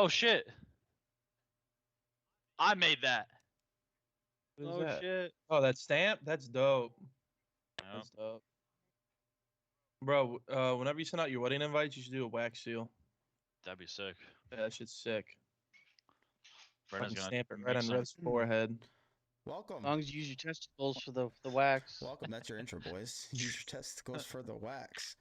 Oh shit! I made that. What is Oh that? shit! Oh, that stamp? That's dope. Yep. That's dope. Bro, whenever you send out your wedding invites, you should do a wax seal. That'd be sick. Yeah, that shit's sick. Brenda's Fucking gonna stamp it make right on some. Red's forehead. As Welcome. long as you use your testicles for the wax. Welcome. That's your intro, boys. Use your testicles for the wax.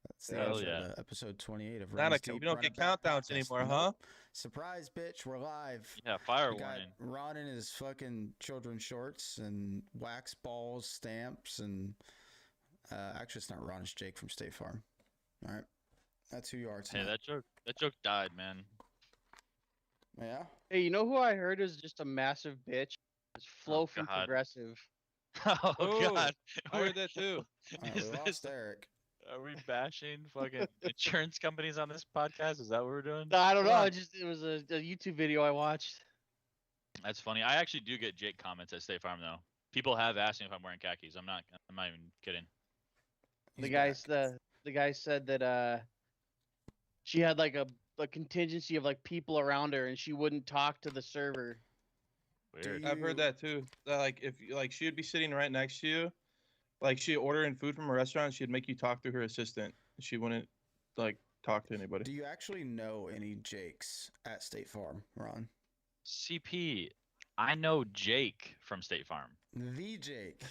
That's the Hell intro yeah. to episode 28 of Not RunsDeep. we don't Run get It Back countdowns podcast. anymore, Nope. huh? Surprise, bitch. We're live. Yeah, fire We got warning. Ron in his fucking children's shorts and wax balls, stamps, and actually, it's not Ron. It's Jake from State Farm. All right, that's who you are tonight. Hey, that joke died, man. Yeah. Hey, you know who I heard is just a massive bitch? It's Flo from God. Progressive. Oh Ooh, god, I heard that too. All right, Is we lost this- Eric. Are we bashing fucking insurance companies on this podcast? Is that what we're doing? No, I don't know. Why? It was a YouTube video I watched. That's funny. I actually do get Jake comments at State Farm though. People have asked me if I'm wearing khakis. I'm not even kidding. He's The guy said that she had like a contingency of like people around her and she wouldn't talk to the server. Weird. I've heard that too. That, like if like she would be sitting right next to you, like she'd ordering food from a restaurant, she'd make you talk to her assistant. She wouldn't like talk to anybody. Do you actually know any Jakes at State Farm, Ron? CP, I know Jake from State Farm. The Jake.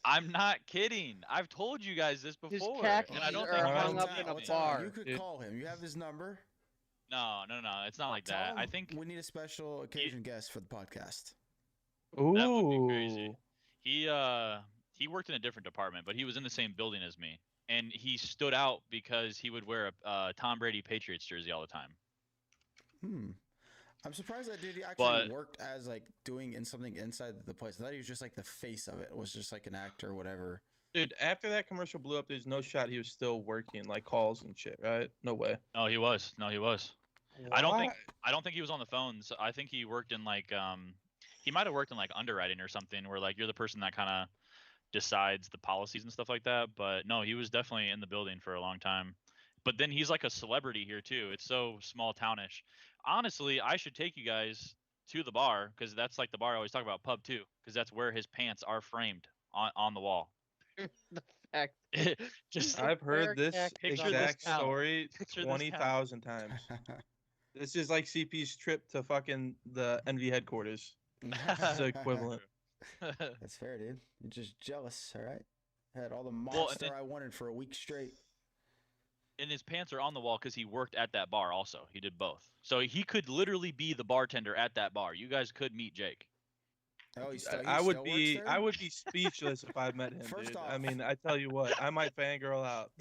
I'm not kidding. I've told you guys this His before, khakis and I don't are think hung you up believe in a me. bar. You could dude. call him. You have his number. No, it's not like Tell that. him I think we need a special occasion guest for the podcast. Ooh, that would be crazy. He worked in a different department, but he was in the same building as me, and he stood out because he would wear a Tom Brady Patriots jersey all the time. I'm surprised that dude actually But- worked as like doing something inside the place. I thought he was just like the face of it. Was just like an actor or whatever. Dude, after that commercial blew up, there's no shot he was still working like calls and shit, right? No way. No, he was. I don't think he was on the phones. I think he worked in like he might have worked in like underwriting or something where like you're the person that kind of decides the policies and stuff like that. But no, he was definitely in the building for a long time. But then he's like a celebrity here too. It's so small townish. Honestly, I should take you guys to the bar because that's like the bar I always talk about, pub too, because that's where his pants are framed on the wall. The fact Just I've heard this Picture exact this town. story Picture this 20,000 times. This is like CP's trip to fucking the NV headquarters. It's the equivalent. That's fair, dude. You're just jealous, all right? Had all the and monster then- I wanted for a week straight. And his pants are on the wall because he worked at that bar also. He did both. So he could literally be the bartender at that bar. You guys could meet Jake. Oh, I would be speechless if I met him, First dude. off- I mean, I tell you what, I might fangirl out.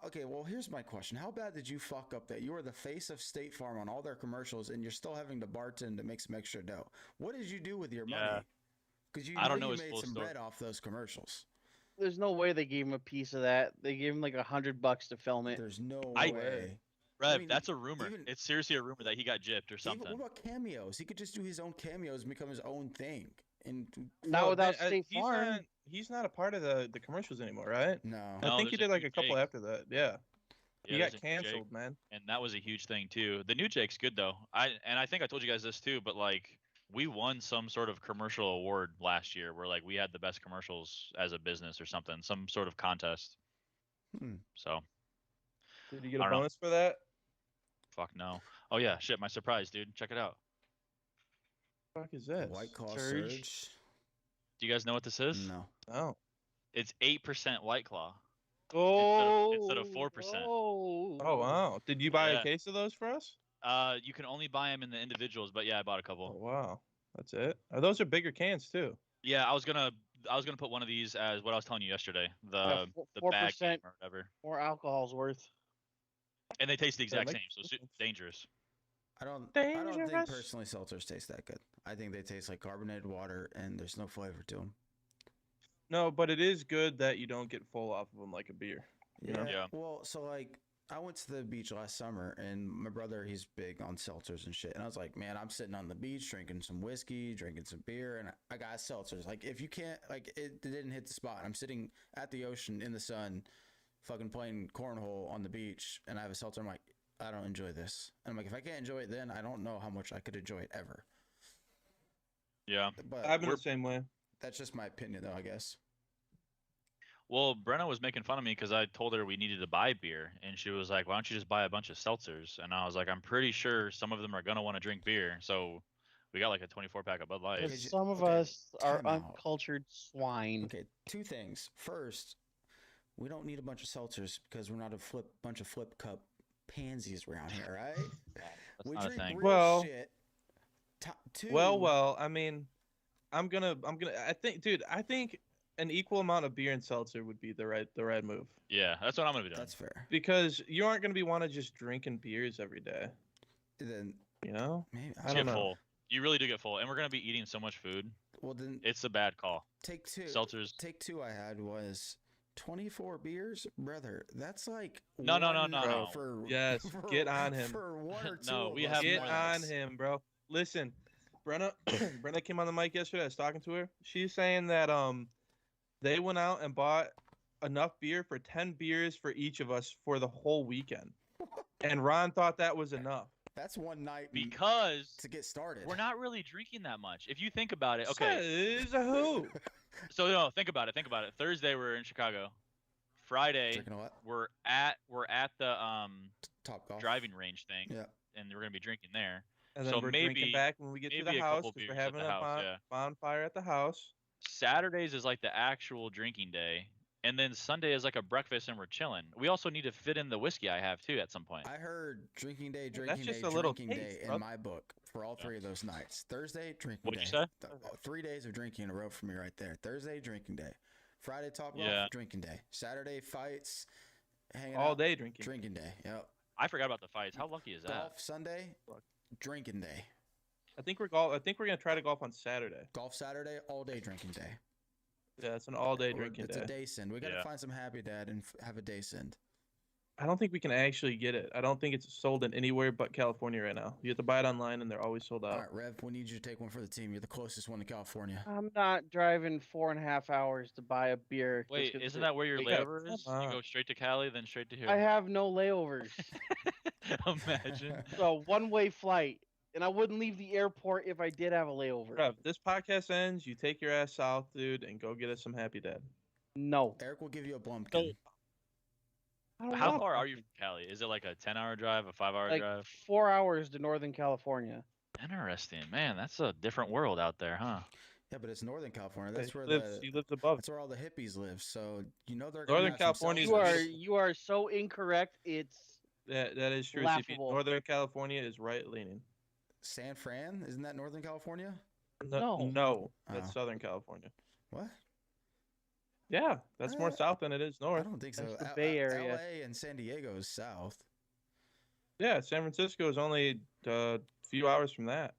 Okay, well, here's my question. How bad did you fuck up that you were the face of State Farm on all their commercials and you're still having to bartend to make some extra dough? What did you do with your Yeah. money? Because I don't know you his made full some story. bread off those commercials. there's no way they gave him a piece of that. They gave him like $100 to film it. There's no I- way. Rev, I mean, that's a rumor. even- It's seriously a rumor that he got gypped or something. What about cameos? He could just do his own cameos and become his own thing. And Not Well, without man, State Farm. He's not a part of the commercials anymore, right? no. I No, think he there's did a like a new couple Jake. after that. Yeah. He there's got a new Jake, canceled, man. and that was a huge thing too. The new Jake's good though. I think I told you guys this too, but like we won some sort of commercial award last year where like we had the best commercials as a business or something, some sort of contest. So Did you get I a don't know. bonus for that? fuck no. Oh yeah, shit, my surprise, dude. Check it out. What the fuck is this? White Claw Surge? Surge? Do you guys know what this is? No. Oh. It's 8% White Claw. Oh, instead of 4%. Oh, Oh wow. Did you buy Yeah. a case of those for us? You can only buy them in the individuals, but yeah, I bought a Oh couple. wow. That's it. Those are bigger cans too. Yeah, I was gonna put one of these as what I was telling you yesterday, Yeah, the 4% bag game or whatever, more alcohol's worth. and they taste the exact like- same, so dangerous. I don't think Dangerous. personally seltzers taste that good. I think they taste like carbonated water and there's no flavor to them. No, but it is good that you don't get full off of them like a beer. Yeah. Yeah. Well, so like I went to the beach last summer and my brother, he's big on seltzers and shit. And I was like, man, I'm sitting on the beach drinking some whiskey, drinking some beer, and I got seltzers. Like if you can't, like it didn't hit the spot. I'm sitting at the ocean in the sun, fucking playing cornhole on the beach, and I have a seltzer. I'm like, I don't enjoy this. And I'm like, if I can't enjoy it then, I don't know how much I could enjoy it ever. Yeah. But I've been the same way. that's just my opinion, though, I guess. Well, Brenna was making fun of me because I told her we needed to buy beer, and she was like, "Why don't you just buy a bunch of seltzers?" And I was like, "I'm pretty sure some of them are gonna want to drink beer, so we got like a 24 pack of Bud Light." Because Okay, some of okay, us are time out. uncultured swine. Okay, two things. First, we don't need a bunch of seltzers because we're not a bunch of flip cup pansies around here, right? That's We not a drink thing. real Well- shit. Two, Well. I mean, I'm gonna. I think an equal amount of beer and seltzer would be the right move, Yeah, that's what I'm gonna be doing. that's fair. because you aren't gonna be want to just drinking beers every day. Then You know. maybe I You don't get know. full. You really do get full, and we're gonna be eating so much food. well then It's a bad call. take two. Seltzers. Take two I had was 24 beers, brother. That's like No, no, no, one no, night no. Oh, Yes, get on him. For one or two. No, of we us have Get more max. than on him, bro. Listen, Brenna, Brenna came on the mic yesterday. I was talking to her. She's saying that they went out and bought enough beer for 10 beers for each of us for the whole weekend, and Ron thought that was enough. That's one night Because to get started. we're not really drinking that much. If you think about it, okay. Says who? So no, think about it. Think about it. Thursday we're in Chicago. Friday Drinking a lot. we're at the Top golf. driving range thing, Yeah. and we're gonna be drinking there. And then So we're maybe- drinking back when we get to maybe the a house couple because we're beers at having the a house, yeah. bonfire at the house. Saturdays is like the actual drinking day, and then Sunday is like a breakfast and we're chilling. We also need to fit in the whiskey I have too at some point. I heard drinking day, That's drinking just day, a little drinking taste, day bro. in my book for all three of those nights. Thursday, drinking What'd day. you say? 3 days of drinking in a row for me right there. Thursday, drinking day. Friday, top golf, Yeah. drinking day. Saturday, fights, hanging All out, day drinking. drinking day. Yep. I forgot about the fights. How lucky is that? Golf Sunday, Fuck. drinking day. I think we're gonna try to golf on Saturday. Golf Saturday, all day drinking day. Yeah, it's an all day drinking It's a day. day send. We got to Yeah. find some happy dad and have a day send. I don't think we can actually get it. I don't think it's sold in anywhere but California right now. You have to buy it online, and they're always sold All out. right, Rev, we need you to take one for the team. You're the closest one to California. I'm not driving 4.5 hours to buy a beer. just Wait, 'cause isn't that where your Yeah, layover is? come You on. go straight to Cali, then straight to here. I have no layovers. Imagine. So one-way flight, and I wouldn't leave the airport if I did have a layover. Bruh, this podcast ends. You take your ass south, dude, and go get us some Happy Dad. No. Eric will give you a blumpkin. I don't How want far are you fucking- from Cali? Is it like a 10-hour drive, a 5-hour Like drive? 4 hours to Northern California. Interesting, man. That's a different world out there, huh? Yeah, but it's Northern California. That's he where he lives above. that's where all the hippies live. So you know they're Northern gonna have some California is You seltzers. are you are so incorrect. It's That is true. CP. laughable. Northern California is right leaning. San Fran, isn't that Northern California? No. That's Oh. Southern California. What? Yeah, that's more Uh, south than it is I north. don't think so. That's the Bay Area. LA and San Diego is south. Yeah, San Francisco is only a few hours from that.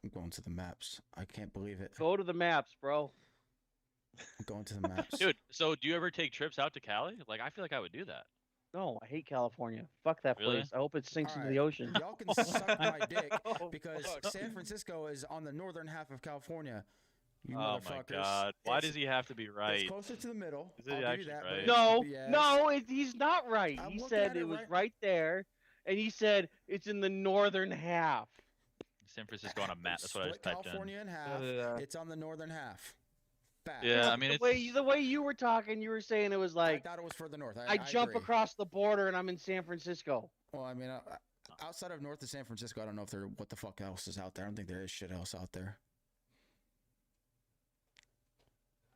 I'm going to the maps. I can't believe it. go to the maps, bro. I'm going to the maps. Dude, so do you ever take trips out to Cali? Like, I feel like I would do that. No, I hate California. Fuck that Really? place. I hope it sinks into Alright. the ocean. Y'all can suck my dick Oh, because fuck. San Francisco is on the northern half of California. You Oh my motherfuckers. god. Why It's- does he have to be right? It's closer to the middle. Is it I'll give actually you that, but right? it's No, BS. no, he's not right. I'm He looking said at it it was right- right there, and he said it's in the northern half. San Francisco on a map. That's what I just Split typed California in half. Yeah. It's on the northern half. Fact. Yeah, I mean, the it's way you were talking, you were saying it was I like thought it was further north. I jump agree. across the border and I'm in San Francisco. Well, I mean, outside of north of San Francisco, I don't know if there what the fuck else is out there. I don't think there is shit else out there.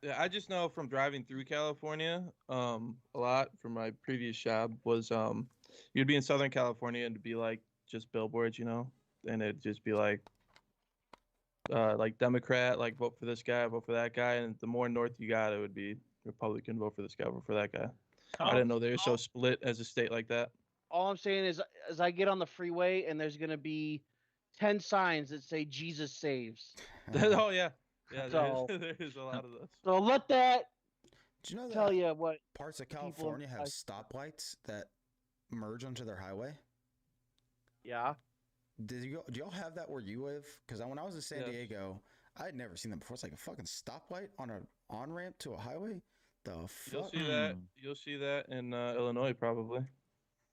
Yeah, I just know from driving through California, a lot from my previous job was you'd be in Southern California and it'd be like just billboards, and it'd just be like Democrat, like vote for this guy, vote for that guy, and the more north you got, it would be Republican, vote for this guy, vote for that guy. I didn't know they were so split as a state like that. All I'm saying is, as I get on the freeway and there's gonna be 10 signs that say Jesus saves. Oh yeah, yeah. So- There is a lot of those. So let that Do you know that tell you what. parts of people California have I- stoplights that merge onto their highway? Yeah. Do y'all have that where you live? Because when I was in San Yes. Diego, I had never seen that before. It's like a fucking stoplight on an on ramp to a highway. The You'll fuck? see that. You'll see that in Illinois probably.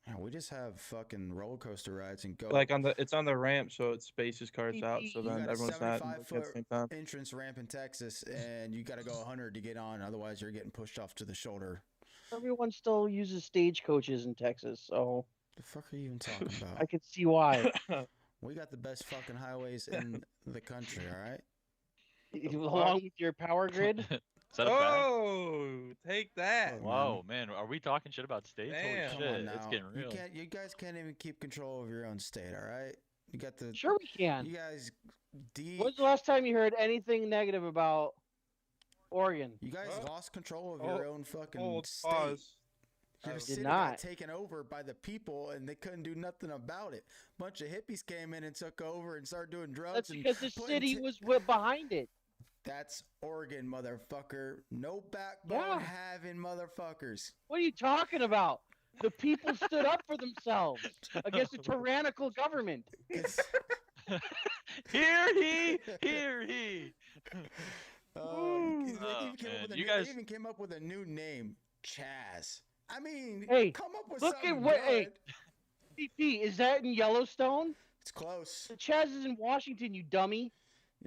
Yeah, we just have fucking roller coaster rides and go. Like it's on the ramp, so it spaces cars out, so You then got a everyone's not looking 75-foot at the same time. entrance ramp in Texas, and you got to go 100 to get on. Otherwise, you're getting pushed off to the shoulder. Everyone still uses stagecoaches in Texas, so The fuck are you even talking about? I can see why. We got the best fucking highways in the country, all right? Along with your power grid. Is that a fact? Oh, take that! Look, Whoa, man, are we talking shit about states? Damn. Holy Come shit, on now. it's getting real. You guys can't even keep control of your own state, all right? You got the Sure, we can. You guys When's the last time you heard anything negative about Oregon? You guys Well, lost control of your own fucking Hold, state. pause. Your Did city not. got taken over by the people, and they couldn't do nothing about it. Bunch of hippies came in and took over and started doing drugs. That's and because the putting city t- was behind it. That's Oregon, motherfucker. No backbone having motherfuckers. What are you talking about? The people stood up for themselves against a tyrannical government. Hear he, hear he. They even came up with a new name, Chaz. I mean, Hey, come up with look something at what. good. Hey, CP, is that in Yellowstone? It's close. The Chaz is in Washington, you dummy.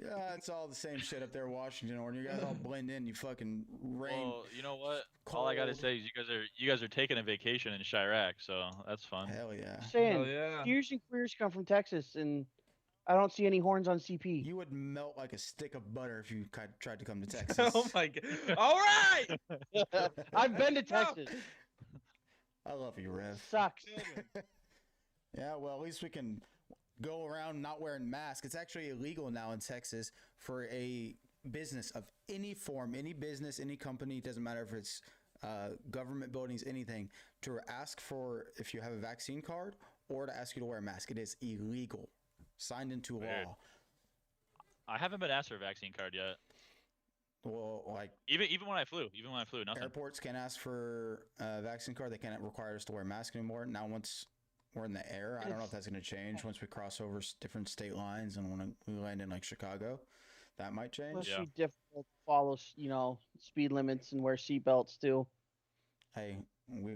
Yeah, it's all the same shit up there, Washington, Oregon. You guys all blend in. You fucking rain. Well, you know what? All I gotta cold. say is you guys are taking a vacation in Chirac, so that's fun. Hell yeah. Saying, Hell yeah. Steers and queers come from Texas, and I don't see any horns on CP. You would melt like a stick of butter if you tried to come to Texas. Oh my god! All right. I've been to Texas. I love you, Rev. Sucks. Yeah, well, at least we can go around not wearing masks. It's actually illegal now in Texas for a business of any form, any business, any company, doesn't matter if it's government buildings, anything, to ask for if you have a vaccine card or to ask you to wear a mask. It is illegal. Signed into Weird. law. I haven't been asked for a vaccine card yet. Well, like Even when I flew, nothing. airports can't ask for a vaccine card. They can't require us to wear masks anymore. Now, once we're in the air, I don't know if that's going to change once we cross over different state lines and when we land in like Chicago. That might change. Must Yeah. be difficult to follow, speed limits and wear seatbelts too. Hey, we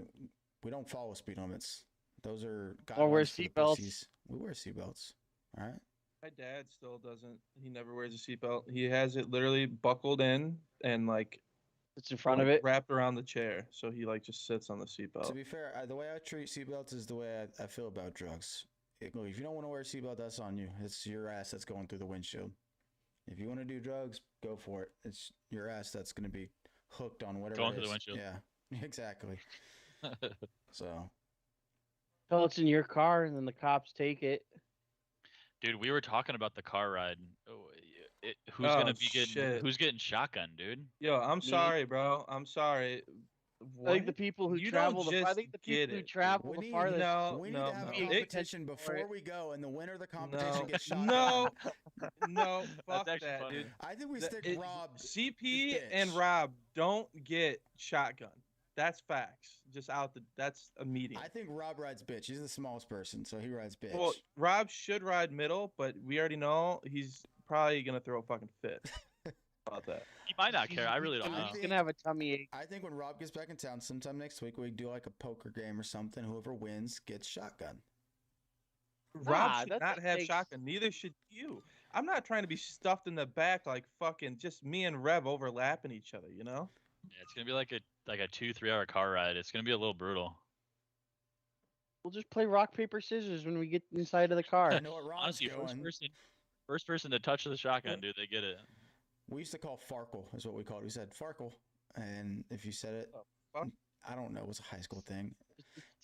don't follow speed limits. Those are Or wear guidelines for the seatbelts. pussies. We wear seatbelts. All right. My dad still doesn't. He never wears a seatbelt. He has it literally buckled in and like It's in front of it. wrapped around the chair, so he like just sits on the To seatbelt. be fair, the way I treat seatbelts is the way I feel about drugs. Look, if you don't want to wear a seatbelt, that's on you. It's your ass that's going through the windshield. If you want to do drugs, go for it. It's your ass that's going to be hooked on whatever. Going it through the is. windshield. Yeah, exactly. So Tell it's in your car, and then the cops take it. Dude, we were talking about the car ride. Who's Oh, gonna be getting shit. who's getting shotgun, dude? Yo, I'm sorry, bro. I'm sorry. I think the people who You travel don't the just I think the get people who it. travel we the need, farthest. we need to have no. a It- competition it- before we go, and the winner of the competition No, gets shot. no, no, fuck actually that, funny. dude. I think we stick Rob. CP bitch. and Rob don't get shotgun. That's facts. Just that's a meeting. I think Rob rides bitch. He's the smallest person, so he rides bitch. Well, Rob should ride middle, but we already know he's probably gonna throw a fucking fit about that. He might not care. I really don't I know. He's gonna have a tummy ache. I think when Rob gets back in town sometime next week, we do like a poker game or something. Whoever wins gets shotgun. Rob should that not have takes- shotgun. Neither should you. I'm not trying to be stuffed in the back like fucking just me and Rev overlapping each other. You know? Yeah, it's gonna be like a 2-3 hour car ride. It's gonna be a little brutal. We'll just play rock paper scissors when we get inside of the car. You know what Ron's Honestly, doing? first person to touch the shotgun, dude, they get it. We used to call Farkle, is what we called it. We said Farkle, and if you said it, fuck? I don't know, it was a high school thing.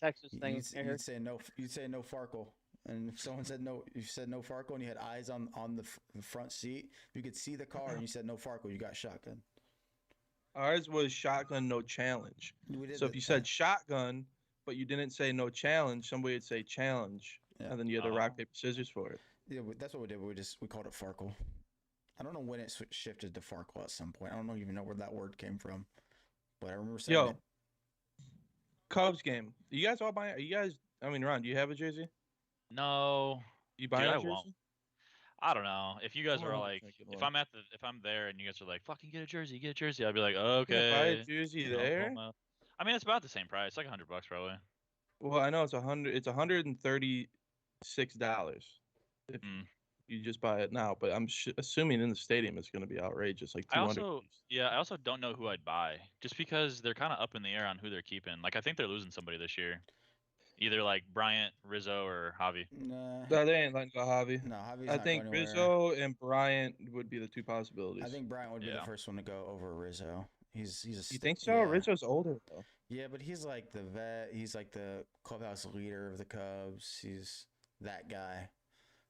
Texas thing. You'd say no. You'd say no Farkle, and if someone said no, you said no Farkle, and you had eyes on the front seat. You could see the car, and you said no Farkle. You got shotgun. Ours was shotgun, no challenge. We did So if that. you said shotgun, but you didn't say no challenge, somebody would say challenge, Yeah. and then you had to Oh. rock paper scissors for it. Yeah, that's what we did. We called it Farkle. I don't know when it shifted to Farkle at some point. I don't even know where that word came from, but I remember saying Yo, it. Cubs game. You guys all buying? Are you guys? I mean, Ron, do you have a jersey? No, You buying I a jersey? won't. I don't know. If you guys I'm are 100% like, getting if one. if I'm there and you guys are like, fucking get a jersey, I'd be like, You can't buy okay. a jersey you know, there. pull 'em out. I mean, it's about the same price, like $100 probably. Well, I know it's $136 if Mm. you just buy it now, but I'm assuming in the stadium it's going to be outrageous, like I 200. I also don't know who I'd buy, just because they're kind of up in the air on who they're keeping. Like I think they're losing somebody this year, either like Bryant, Rizzo, or Javi. Nah, No, they ain't letting go Javi. no, Javi's I not think going anywhere. Rizzo and Bryant would be the two possibilities. I think Bryant would be the Yeah. first one to go over Rizzo. He's You think so? Yeah. Rizzo's older though. Yeah, but he's like the vet. He's like the clubhouse leader of the Cubs. He's that guy.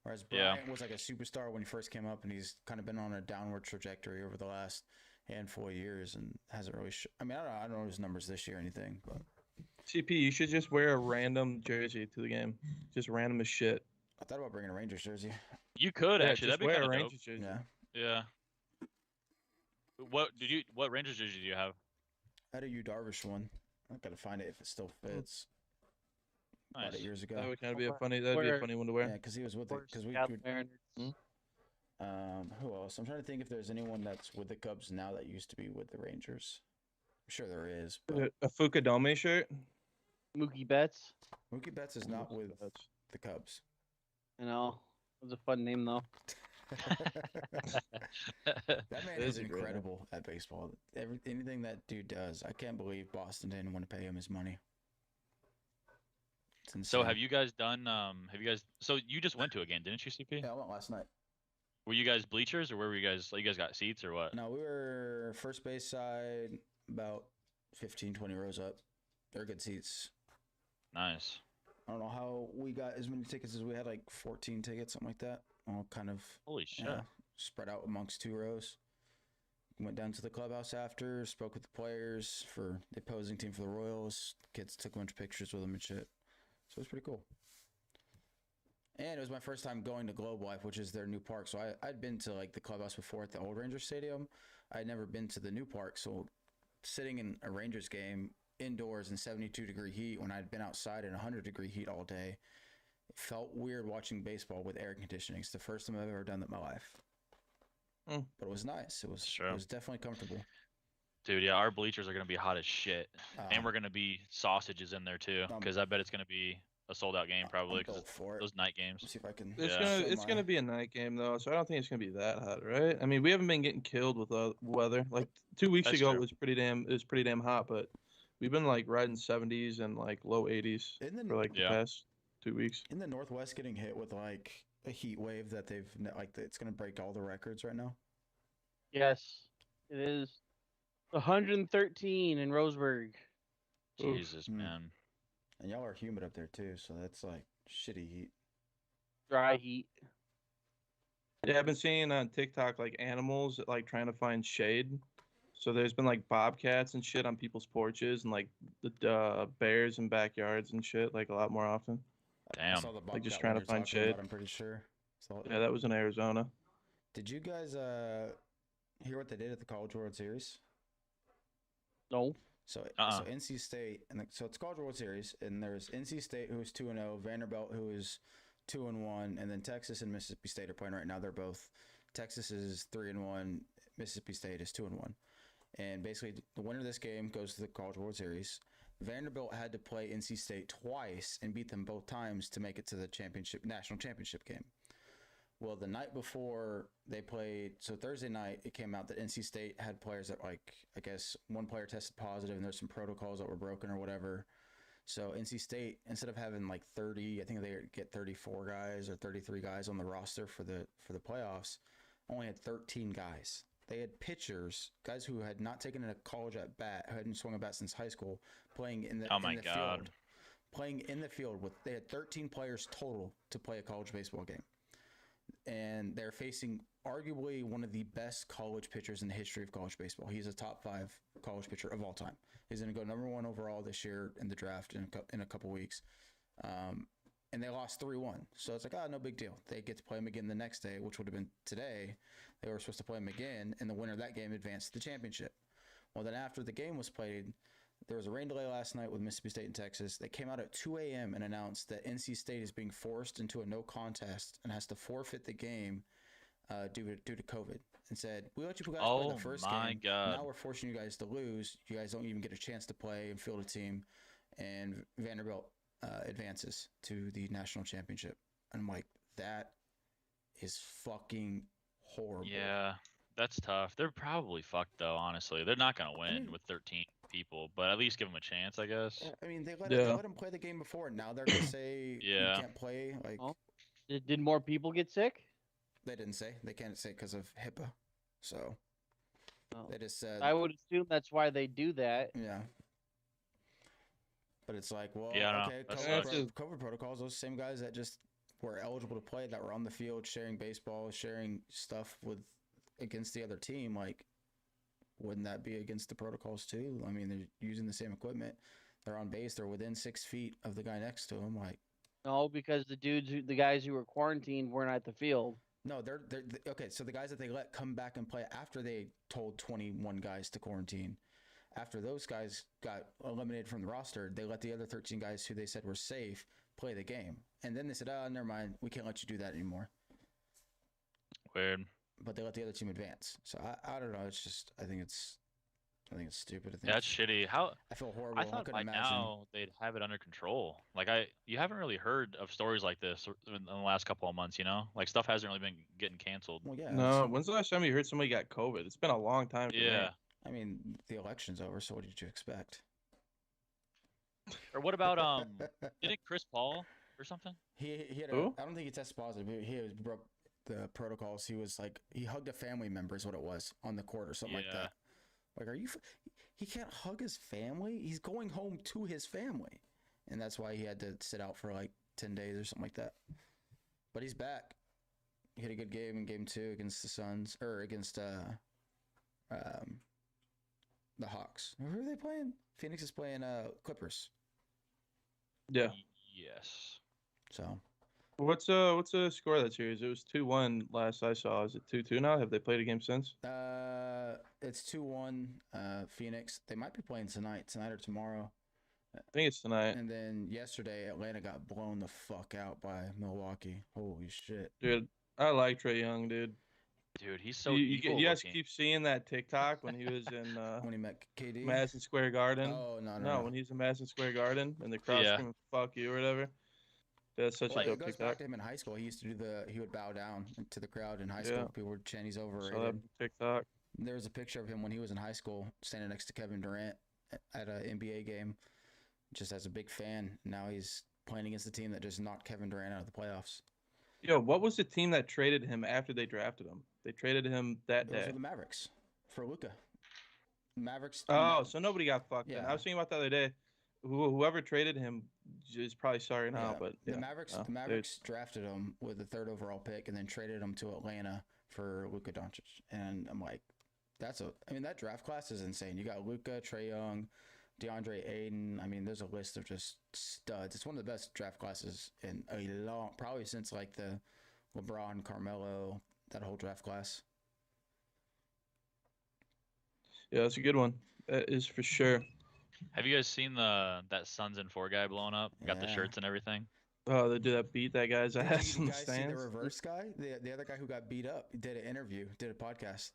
Whereas Yeah. Bryant was like a superstar when he first came up, and he's kind of been on a downward trajectory over the last handful of years, and hasn't really. I mean, I don't know his numbers this year or anything, but CP, you should just wear a random jersey to the game, just random as shit. I thought about bringing a Rangers jersey. You could Yeah, actually. just That'd be wear kind a of dope. Rangers jersey. Yeah, Yeah. What Rangers jersey do you have? I had a Yu Darvish one. I gotta find it if it still fits. Bought Nice. it years ago. That would kind of be a funny. That'd be a funny one to wear. Yeah, because he was with it. Because we. Who else? I'm trying to think if there's anyone that's with the Cubs now that used to be with the Rangers. I'm sure there is. But A Fukadome shirt. Mookie Betts. Mookie Betts is not with the Cubs. I know. It was a fun name though. That man It is is a great name. incredible at baseball. Anything that dude does, I can't believe Boston didn't want to pay him his money. It's insane. So have you guys done? So you just went to a game, didn't you, CP? Yeah, I went last night. Were you guys bleachers, or where were you guys? Like, you guys got seats, or what? No, we were first base side, about 15, 20 rows up. They're good seats. Nice. I don't know how we got as many tickets as we had, like 14 tickets, something like that. All kind of Holy shit. spread out amongst two rows. Went down to the clubhouse after, spoke with the players for the opposing team for the Royals. Kids took a bunch of pictures with them and shit. So it was pretty cool. And it was my first time going to Globe Life, which is their new park. So I'd been to like the clubhouse before at the old Rangers Stadium. I'd never been to the new park. So sitting in a Rangers game indoors in 72-degree heat when I'd been outside in 100-degree heat all day, it felt weird watching baseball with air conditioning. It's the first time I've ever done that in my life. Mm. But it was nice. It was definitely comfortable. Dude, yeah, our bleachers are gonna be hot as shit, and we're gonna be sausages in there too, because I bet it's gonna be a sold-out game probably. I'm Cause built for it. those night games. Let's see if I can. It's gonna be a night game though, so I don't think it's gonna be that hot, right? I mean, we haven't been getting killed with weather. Like 2 weeks That's ago, true. it was pretty damn hot, but we've been like riding 70s and like low 80s for like the past 2 weeks. In the Northwest, getting hit with like a heat wave that it's gonna break all the records right now. Yes, it is. 113 in Roseburg. Jesus, man. And y'all are humid up there too, so that's like shitty heat. Dry heat. Yeah, I've been seeing on TikTok like animals like trying to find shade. So there's been like bobcats and shit on people's porches and like the bears in backyards and shit like a lot more often. Damn. I saw the Like just bobcat trying one to you're find talking shade. about, I'm pretty sure. Yeah, that was in Arizona. Did you guys hear what they did at the College World Series? No. So NC State so it's College World Series, and there's NC State who is 2-0, Vanderbilt who is 2-1, and then Texas and Mississippi State are playing right now. They're both Texas is 3-1, Mississippi State is 2-1, and basically the winner of this game goes to the College World Series. Vanderbilt had to play NC State twice and beat them both times to make it to the national championship game. Well, the night before they played, so Thursday night, it came out that NC State had players that, like, I guess one player tested positive and there's some protocols that were broken or whatever. So NC State, instead of having like 30, I think they get 34 guys or 33 guys on the roster for the playoffs, only had 13 guys. They had pitchers, guys who had not taken a college at bat, who hadn't swung a bat since high school, playing in the field. Playing in the field they had 13 players total to play a college baseball game. And they're facing arguably one of the best college pitchers in the history of college baseball. He's a top 5 college pitcher of all time. He's going to go number 1 overall this year in the draft in a couple weeks. And they lost 3-1. So it's like, no big deal. They get to play him again the next day, which would have been today. They were supposed to play him again, and the winner of that game advanced to the championship. Well, then after the game was played, there was a rain delay last night with Mississippi State and Texas. They came out at 2 a.m. and announced that NC State is being forced into a no contest and has to forfeit the game due to COVID. And said, we let you guys play the first game. God. Now we're forcing you guys to lose. You guys don't even get a chance to play and field a team. And Vanderbilt advances to the national championship. And I'm like, that is fucking horrible. Yeah, that's tough. They're probably fucked though. Honestly, they're not gonna win with 13 people, but at least give them a chance, I guess. I mean, they let them play the game before, and now they're gonna say you Yeah. can't play. Like, Oh. Did more people get sick? they didn't say. They can't say because of HIPAA. So Oh. they just said. I would assume that's why they do that. Yeah. But it's like, well, Yeah, I know. okay, That COVID protocols. Those same guys that just were eligible to play, that were on the field, sharing baseball, sharing stuff against the other team. Like, wouldn't that be against the protocols too? I mean, they're using the same equipment. They're on base. They're within 6 feet of the guy next to them. Like, No, because the guys who were quarantined weren't at the field. no, they're okay. So the guys that they let come back and play after they told 21 guys to quarantine, after those guys got eliminated from the roster, they let the other 13 guys who they said were safe play the game. And then they said, oh, never mind, we can't let you do that anymore. Weird. But they let the other team advance. So I don't know. It's just I think it's stupid. Yeah, it's shitty. I feel horrible. I thought by now they'd have it under control. Like you haven't really heard of stories like this in the last couple of months, you know? Like stuff hasn't really been getting canceled. Well, yeah. No, when's the last time you heard somebody got COVID? It's been a long time. For Yeah. me. I mean, the election's over, so what did you expect? Or what about didn't Chris Paul or something? He had Who? I don't think he tested positive. He broke the protocols. He was like he hugged a family member is what it was on the court or something like that. Like, are you? He can't hug his family. He's going home to his family, and that's why he had to sit out for like 10 days or something like that. But he's back. He had a good game in Game 2 against the Suns or against the Hawks. Who are they playing? Phoenix is playing Clippers. Yeah. Yes. So What's the score of that series? It was 2-1 last I saw. Is it 2-2 now? Have they played a game since? it's 2-1 Phoenix. They might be playing tonight or tomorrow. I think it's tonight. And then yesterday Atlanta got blown the fuck out by Milwaukee. Holy shit. Dude, I like Trae Young, dude. Dude, he's so you evil guys looking. keep seeing that TikTok when he was in When he met KD? Madison Square Garden. Oh, no. No, when he's in Madison Square Garden and the crowd screaming "fuck you" or whatever. That's such a dope It goes TikTok. back to him in high school. He used to he would bow down to the crowd in high school. People would chant he's Saw overrated. that TikTok. There was a picture of him when he was in high school standing next to Kevin Durant at an NBA game, just as a big fan. Now he's playing against the team that just knocked Kevin Durant out of the playoffs. Yo, what was the team that traded him after they drafted him? They traded him that Those day. were the Mavericks for Luka. Mavericks. Oh, so nobody got fucked. Yeah. Then. I was thinking about the other day. Whoever traded him is probably sorry now, Yeah. but the Mavericks drafted him with the 3rd overall pick and then traded him to Atlanta for Luka Doncic. And I'm like, that draft class is insane. You got Luka, Trae Young, DeAndre Ayton. I mean, there's a list of just studs. It's one of the best draft classes in a probably since like the LeBron, Carmelo, that whole draft class. Yeah, that's a good one. That is for sure. Have you guys seen that Suns and 4 guy blowing up? Got the shirts and everything. Oh, they did that beat that guy's ass in the See stands. the reverse guy? The other guy who got beat up did an interview, did a podcast.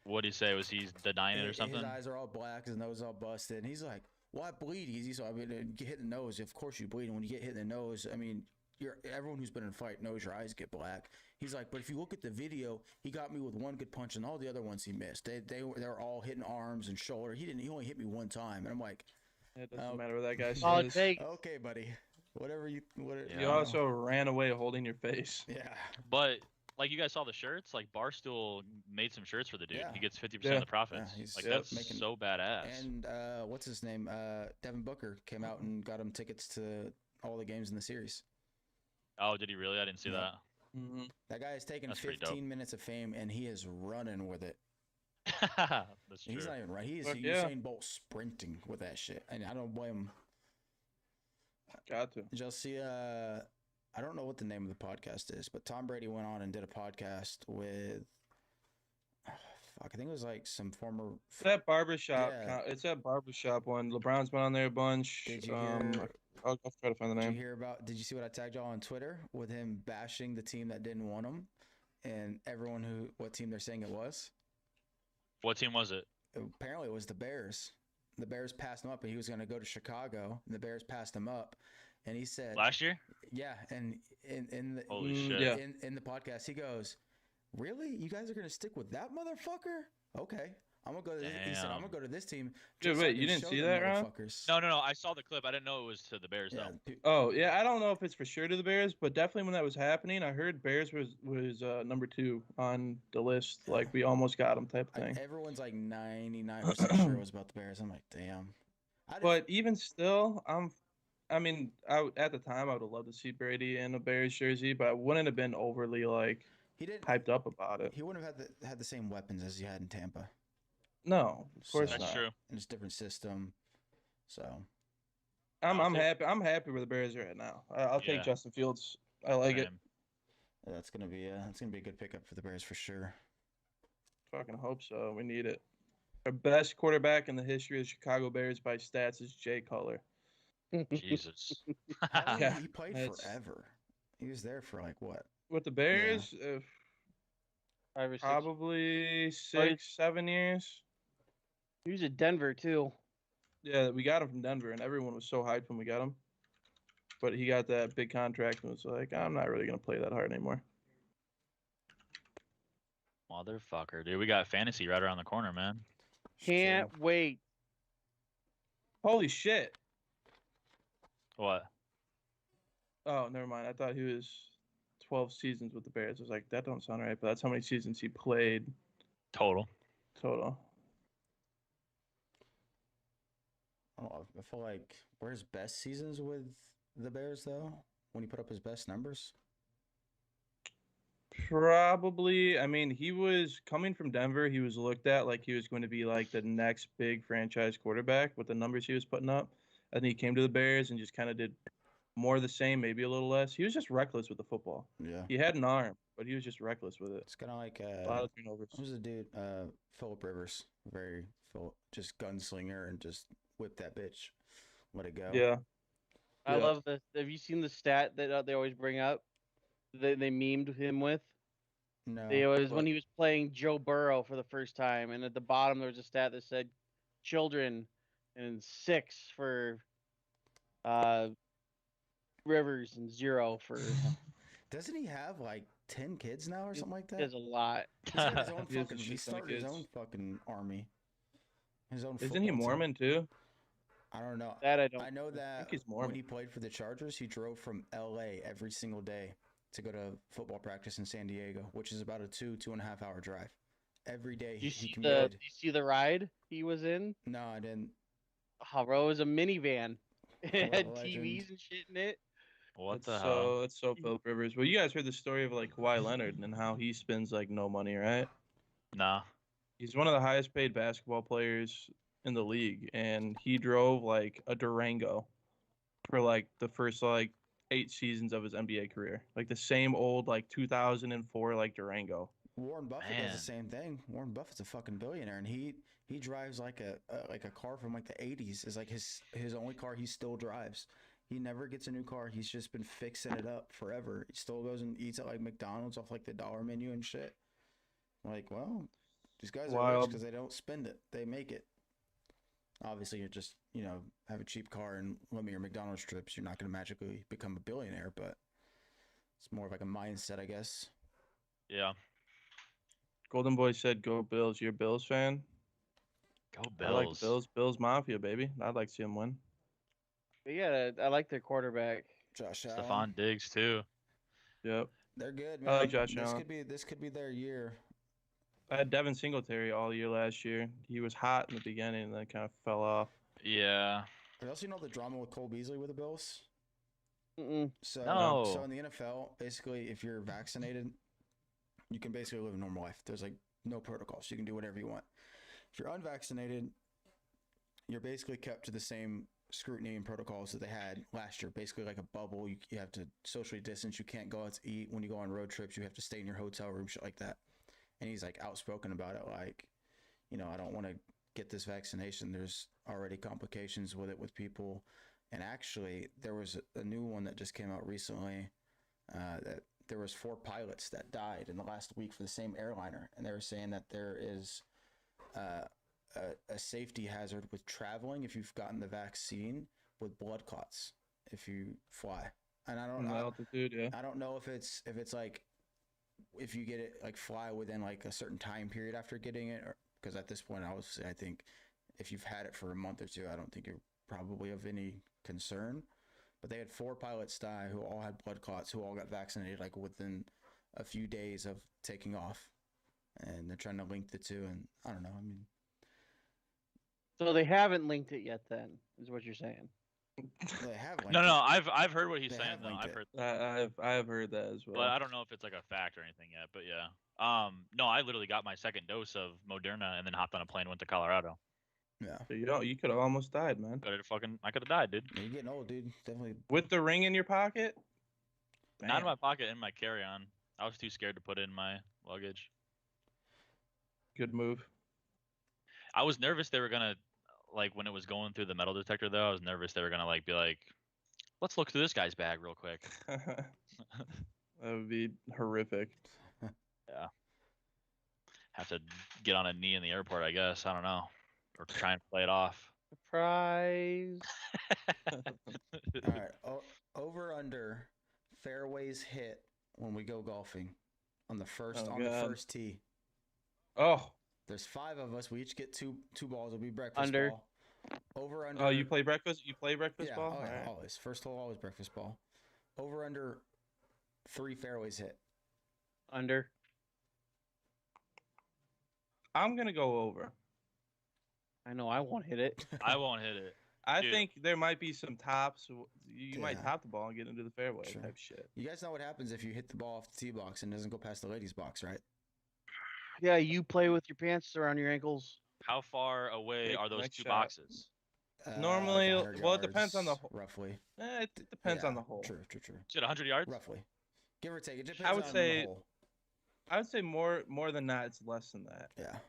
What did he say? Was he denying it or something? His eyes are all black, his nose all busted, and he's like, "Well, I bleed easy, so I mean, get hit in the nose. Of course you bleed, and when you get hit in the nose, I mean, everyone who's been in a fight knows your eyes get black." He's like, "But if you look at the video, he got me with one good punch, and all the other ones he missed. They were all hitting arms and shoulder. He only hit me one time." And I'm like, It doesn't matter what that guy All it says. takes. "Okay, buddy, whatever you." You also ran away holding your face. Yeah. But like you guys saw the shirts, like Barstool made some shirts for the dude. Yeah. He gets 50% of the profits. Yeah, he's like that's making- so badass. And what's his name? Devin Booker came out and got him tickets to all the games in the series. Oh, did he really? I didn't see Yeah. that. Mm-hmm. That guy has taken That's pretty 15 minutes of fame, and he is running with it. That's true. He's not even right. He's Fuck yeah. Usain Bolt sprinting with that shit, and I don't blame him. Got to. Did y'all see? I don't know what the name of the podcast is, but Tom Brady went on and did a podcast with. Fuck, I think it was like some former. It's that barbershop. Yeah. It's that barbershop one. LeBron's been on there a bunch. Did you hear? I'll try to find the Did you name. hear about? Did you see what I tagged y'all on Twitter with him bashing the team that didn't want him, and what team they're saying it was? What team was it? Apparently, it was the Bears. The Bears passed him up, and he was going to go to Chicago, and the Bears passed him up, and he said, Last year? yeah, and in the Holy shit. yeah. in the podcast, he goes, "Really? You guys are gonna stick with that motherfucker? Okay, I'm gonna go to." He said, "I'm Damn. gonna go to this team." Dude, Just so I wait, you can didn't show see them that, Ron? motherfuckers. No. I saw the clip. I didn't know it was to the Bears Yeah, though. Oh yeah, I don't know if it's for sure to the Bears, but definitely when that was happening, I heard Bears was number 2 on the list. Like we almost got him type of thing. everyone's like 99% sure it was about the Bears. I'm like, damn. But even still, at the time I would have loved to see Brady in a Bears jersey, but I wouldn't have been overly like he didn't. hyped up about it. He wouldn't have had the same weapons as he had in Tampa. No, of course So- That's not. true. And it's a different system. So I'm I'll take- happy. I'm happy where the Bears are at now. I'll take Yeah. Justin Fields. I like it. Same. that's gonna be a good pickup for the Bears for sure. Fucking hope so. We need it. Our best quarterback in the history of the Chicago Bears by stats is Jay Cutler. Jesus. How long- Yeah, he played that's- forever. He was there for like what? With the Bears, 5 or 6. probably 6-7 years. He was at Denver too. Yeah, we got him from Denver, and everyone was so hyped when we got him. But he got that big contract and was like, I'm not really gonna play that hard anymore. Motherfucker, dude. We got fantasy right around the corner, man. It's true. Can't wait. Holy shit! What? Oh, never mind. I thought he was 12 seasons with the Bears. I was like, that don't sound right, but that's how many seasons he played Total. total. Oh, I feel like were his best seasons with the Bears though? When he put up his best numbers? Probably. I mean, he was coming from Denver. He was looked at like he was going to be like the next big franchise quarterback with the numbers he was putting up. And then he came to the Bears and just kind of did more of the same, maybe a little less. He was just reckless with the football. Yeah. He had an arm, but he was just reckless with it. It's kind of like A lot of turnovers. what was the dude? Philip Rivers, just gunslinger and just whip that bitch, let it go. Yeah. I Yeah. love the. Have you seen the stat that they always bring up? They memed him with. No. They always What? when he was playing Joe Burrow for the first time, and at the bottom there was a stat that said children, and 6 for Rivers and 0 for. Doesn't he have like 10 kids now or He something like that? There's a lot. He's got his own He has a fucking. He shit ton of started his kids. own fucking army. His own. Isn't he football team. Mormon too? I don't know. That I don't. I know that he's when Mormon. he played for the Chargers, he drove from LA every single day to go to football practice in San Diego, which is about a 2.5 hour drive. Every day Did you he see commuted. did you see the ride he was in? No, I didn't. Oh, bro, it was a minivan. It What a had legend. TVs and shit in it. What It's the hell? It's so Philip Rivers. Well, you guys heard the story of like Kawhi Leonard and how he spends like no money, right? Nah. He's one of the highest paid basketball players in the league, and he drove like a Durango for like the first like 8 seasons of his NBA career, like the same old like 2004 like Durango. Warren Buffett Man. does the same thing. Warren Buffett's a fucking billionaire, and he drives like a car from like the 80s. Is like his only car he still drives. He never gets a new car. He's just been fixing it up forever. He still goes and eats at like McDonald's off like the dollar menu and shit. Like, well, these guys are rich Wild. because they don't spend it; they make it. Obviously, you're just have a cheap car and limit your McDonald's trips. You're not going to magically become a billionaire, but it's more of like a mindset, I guess. Yeah. Golden Boy said, "Go Bills." You're a Bills fan? Go I like Bills. the Bills. Bills Mafia, baby. I'd like to see him win. But yeah, I like their quarterback. Josh Allen, Stephon Diggs too. Yep. they're good, I man. like Josh this Allen. could be their year. I had Devin Singletary all year last year. He was hot in the beginning and then kind of fell off. Yeah. You also know the drama with Cole Beasley with the Bills. Mm-mm. So, No. so in the NFL, basically, if you're vaccinated, you can basically live a normal life. There's like no protocols. You can do whatever you want. If you're unvaccinated, you're basically kept to the same scrutiny and protocols that they had last year. Basically, like a bubble. You have to socially distance. You can't go out to eat. When you go on road trips, you have to stay in your hotel room, shit like that. And he's like outspoken about it. Like, I don't want to get this vaccination. There's already complications with it with people. And actually, there was a new one that just came out recently that there was 4 pilots that died in the last week for the same airliner. And they were saying that there is a safety hazard with traveling if you've gotten the vaccine with blood clots. if you fly. And I From don't the I, altitude, yeah. I don't know if it's like if you get it like fly within like a certain time period after getting it, because at this point I think if you've had it for a month or two, I don't think you're probably of any concern. But they had 4 pilots die who all had blood clots, who all got vaccinated like within a few days of taking off, and they're trying to link the two. And I don't know. I mean, So they haven't linked it yet. Then is what you're saying. they have linked No, it. no, I've heard what he's They saying have though. linked I've it. heard, I've heard that as but well. I don't know if it's like a fact or anything yet. But yeah, no, I literally got my second dose of Moderna and then hopped on a plane and went to Colorado. Yeah. So you could have almost died, man. I could have died, dude. You're getting old, dude. Definitely. With the ring in your pocket? Not in Damn. my pocket, in my carry-on. I was too scared to put it in my luggage. Good move. I was nervous they were gonna, like, when it was going through the metal detector though. I was nervous they were gonna like be like, let's look through this guy's bag real quick. That would be horrific. Yeah. Have to get on a knee in the airport, I guess. I don't know, or try and play it off. Surprise. All right. Over under fairways hit when we go golfing on the first Oh, the God. first tee. Oh, There's 5 of us. We each get two balls. It'll be breakfast Under. ball. Over under. oh, you play breakfast? You play breakfast Yeah. ball? Oh, yeah. Alright. Always. First hole, always breakfast ball. Over under 3 fairways hit. Under. I'm gonna go over. I know I won't hit it. I won't hit it. I Dude. think there might be some tops. You might Yeah. top the ball and get into the fairway Sure. type shit. You guys know what happens if you hit the ball off the tee box and it doesn't go past the ladies' box, right? Yeah, you play with your pants around your ankles. How far away Take are those next 2 shot. boxes? Normally, 100 well, it depends on the yards, hole. roughly. It depends on Yeah, the hole. True. Is it 100 yards? Roughly, give or take. It depends I would on say- the hole. I would say more than that. It's less than that. Yeah.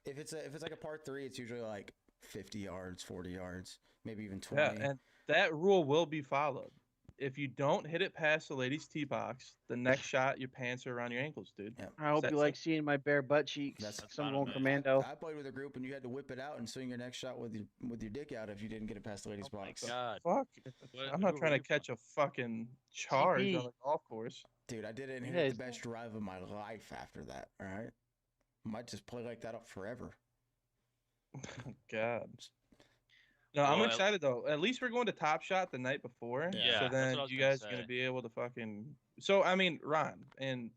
If it's like a par 3, it's usually like 50 yards, 40 yards, maybe even 20. Yeah, and that rule will be followed. If you don't hit it past the ladies' tee box, the next shot your pants are around your ankles, dude. Yeah. I hope That's you like seeing my bare butt cheeks. That's 'cause I'm fine going with me. commando. I played with a group and you had to whip it out and swing your next shot with your dick out if you didn't get it past the ladies' Oh my box. god. Fuck. What- I'm not who trying were to you catch a fucking charge CP. on the golf course. Dude, I did it and Yeah, hit it's- the best drive of my life after that. All right. Might just play like that up forever. God. No, I'm Well, excited though. At least we're going to Top Shot the night before. Yeah, So that's then what I was you gonna guys are gonna say. be able to fucking. So I mean, Ron and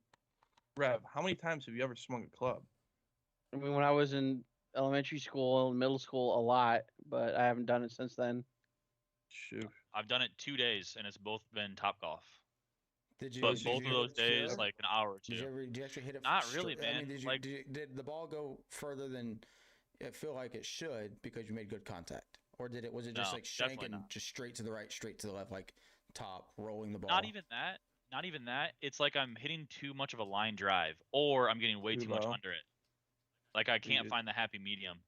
Rev, how many times have you ever swung a club? I mean, when I was in elementary school and middle school, a lot, but I haven't done it since then. Shoot. I've done it 2 days and it's both been Top Golf. Did you? But did both you of hit those it days, pure? like an hour or 2. Did you actually hit it? Not really, I man. mean, Like- did the ball go further than it feel like it should because you made good contact, or was it just No, like definitely shanking not. just straight to the right, straight to the left, like top rolling the ball? Not even that. Not even that. It's like I'm hitting too much of a line drive, or I'm getting way Too too much low. under it. Like I can't Dude. find the happy medium.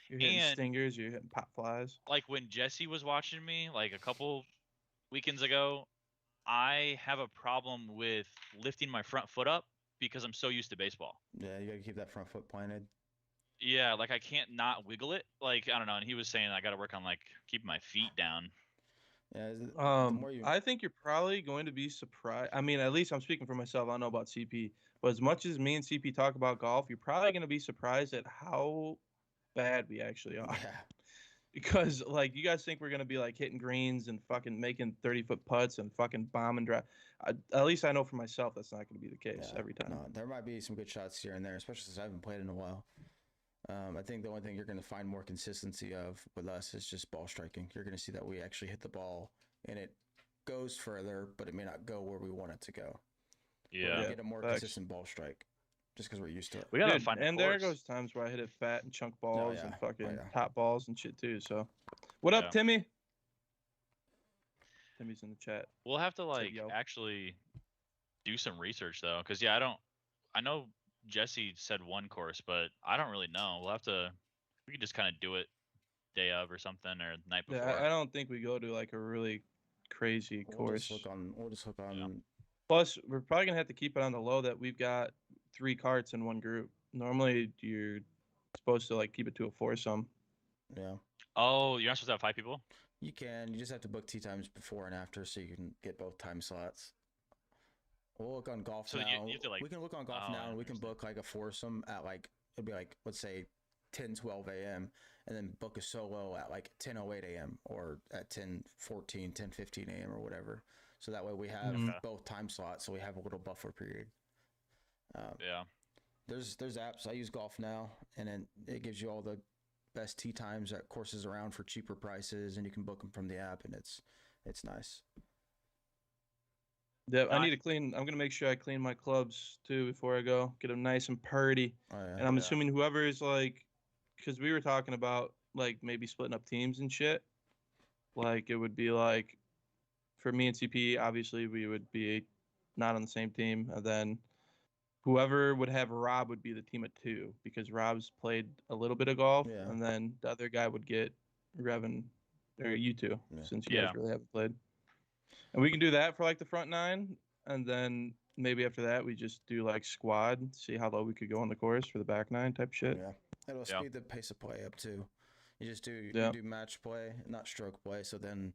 You're hitting And- stingers. You're hitting pop flies. Like when Jesse was watching me, like a couple weekends ago, I have a problem with lifting my front foot up because I'm so used to baseball. Yeah, you gotta keep that front foot planted. Yeah, like I can't not wiggle it. Like I don't know. And he was saying I got to work on like keeping my feet down. Yeah, the more you, I think you're probably going to be surprised. I mean, at least I'm speaking for myself. I don't know about CP, but as much as me and CP talk about golf, you're probably going to be surprised at how bad we actually are. yeah, Because like you guys think we're gonna be like hitting greens and fucking making 30-foot putts and fucking bombing drive. At least I know for myself that's not gonna be the case yeah. every time. No, there might be some good shots here and there, especially since I haven't played in a while. I think the only thing you're going to find more consistency of with us is just ball striking. You're going to see that we actually hit the ball and it goes further, but it may not go where we want it to go. But Yeah. we get a more facts. consistent ball strike just because we're used to it. We gotta Dude, find a and course. there goes times where I hit it fat and chunk balls yeah. and Oh, fucking yeah. top balls and shit too. So, what up, Yeah. Timmy? Timmy's in the chat. We'll have to like yo. actually do some research though, because yeah, I know Jesse said one course, but I don't really know. We'll have to. We could just kind of do it day of or something or night before. Yeah, I don't think we go to like a really crazy course. We'll just hook on. Yeah. Plus, we're probably gonna have to keep it on the low that we've got 3 carts in one group. Normally, you're supposed to like keep it to a foursome. Yeah. Oh, you're not supposed to have 5 people. You can. You just have to book tee times before and after so you can get both time slots. We'll look on golf So now. you have to, like, we can look on golf oh, now I and we can understand. book like a foursome at like, it'd be like, let's say 10, 12 a.m. and then book a solo at like 10:08 a.m. or at 10:14, 10:15 a.m. or whatever. So that way we have Mhm. Okay. both time slots, so we have a little buffer period. Yeah. There's apps. I use Golf Now, and then it gives you all the best tee times at courses around for cheaper prices, and you can book them from the app, and it's nice. Yeah, I Nice. need to clean. I'm gonna make sure I clean my clubs too before I go. Get them nice and purdy. Oh yeah. And I'm Yeah. assuming whoever is like, because we were talking about like maybe splitting up teams and shit. Like it would be like, for me and CP, obviously we would be not on the same team, and then whoever would have Rob would be the team of two because Rob's played a little bit of golf, Yeah. and then the other guy would get Revan or you two Yeah. since you Yeah. guys really haven't played. And we can do that for like the front nine, and then maybe after that we just do like squad, see how low we could go on the course for the back nine type shit. Yeah. It'll Yeah. speed the pace of play up too. You just do Yeah. you do match play, not stroke play. So then,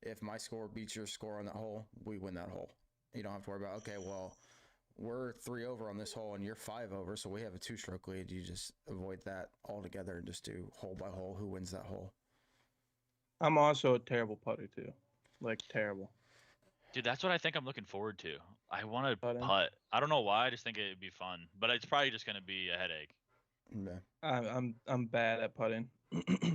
if my score beats your score on that hole, we win that hole. You don't have to worry about, okay, well, we're 3 over on this hole and you're 5 over, so we have a 2-stroke lead. You just avoid that altogether and just do hole by hole who wins that hole. I'm also a terrible putter too, like terrible. Dude, that's what I think I'm looking forward to. I want to Putting. putt. I don't know why. I just think it'd be fun, but it's probably just gonna be a headache. Yeah. I'm bad at putting.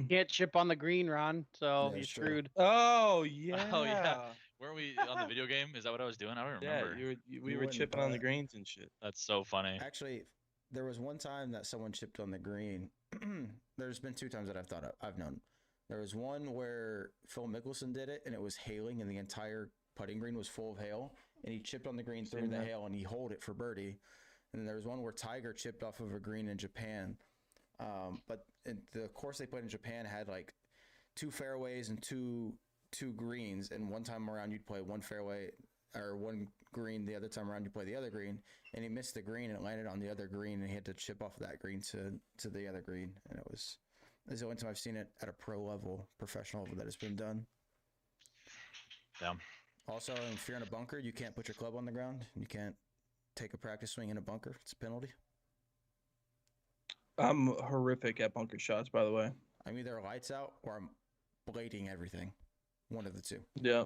Can't chip on the green, Ron. So Yeah, you're sure. screwed. Oh yeah. Oh yeah. Weren't we on the video game? Is that what I was doing? I don't Yeah, remember. we You were wouldn't chipping on the putt. greens and shit. That's so funny. Actually, there was one time that someone chipped on the green. There's been 2 times that I've known. There was one where Phil Mickelson did it, and it was hailing, and the entire putting green was full of hail, and he chipped on the green through Seen the that. hail, and he holed it for birdie. And then there was one where Tiger chipped off of a green in Japan. But the course they played in Japan had like 2 fairways and two greens, and one time around you'd play one fairway or one green, the other time around you play the other green, and he missed the green and it landed on the other green, and he had to chip off that green to the other green, and it's the only time I've seen it at a pro level, professional level, that it's been done. Yeah. Also, if you're in a bunker, you can't put your club on the ground. You can't take a practice swing in a bunker. It's a penalty. I'm horrific at bunker shots, by the way. I'm either lights out or I'm blading everything. One of the two. Yeah.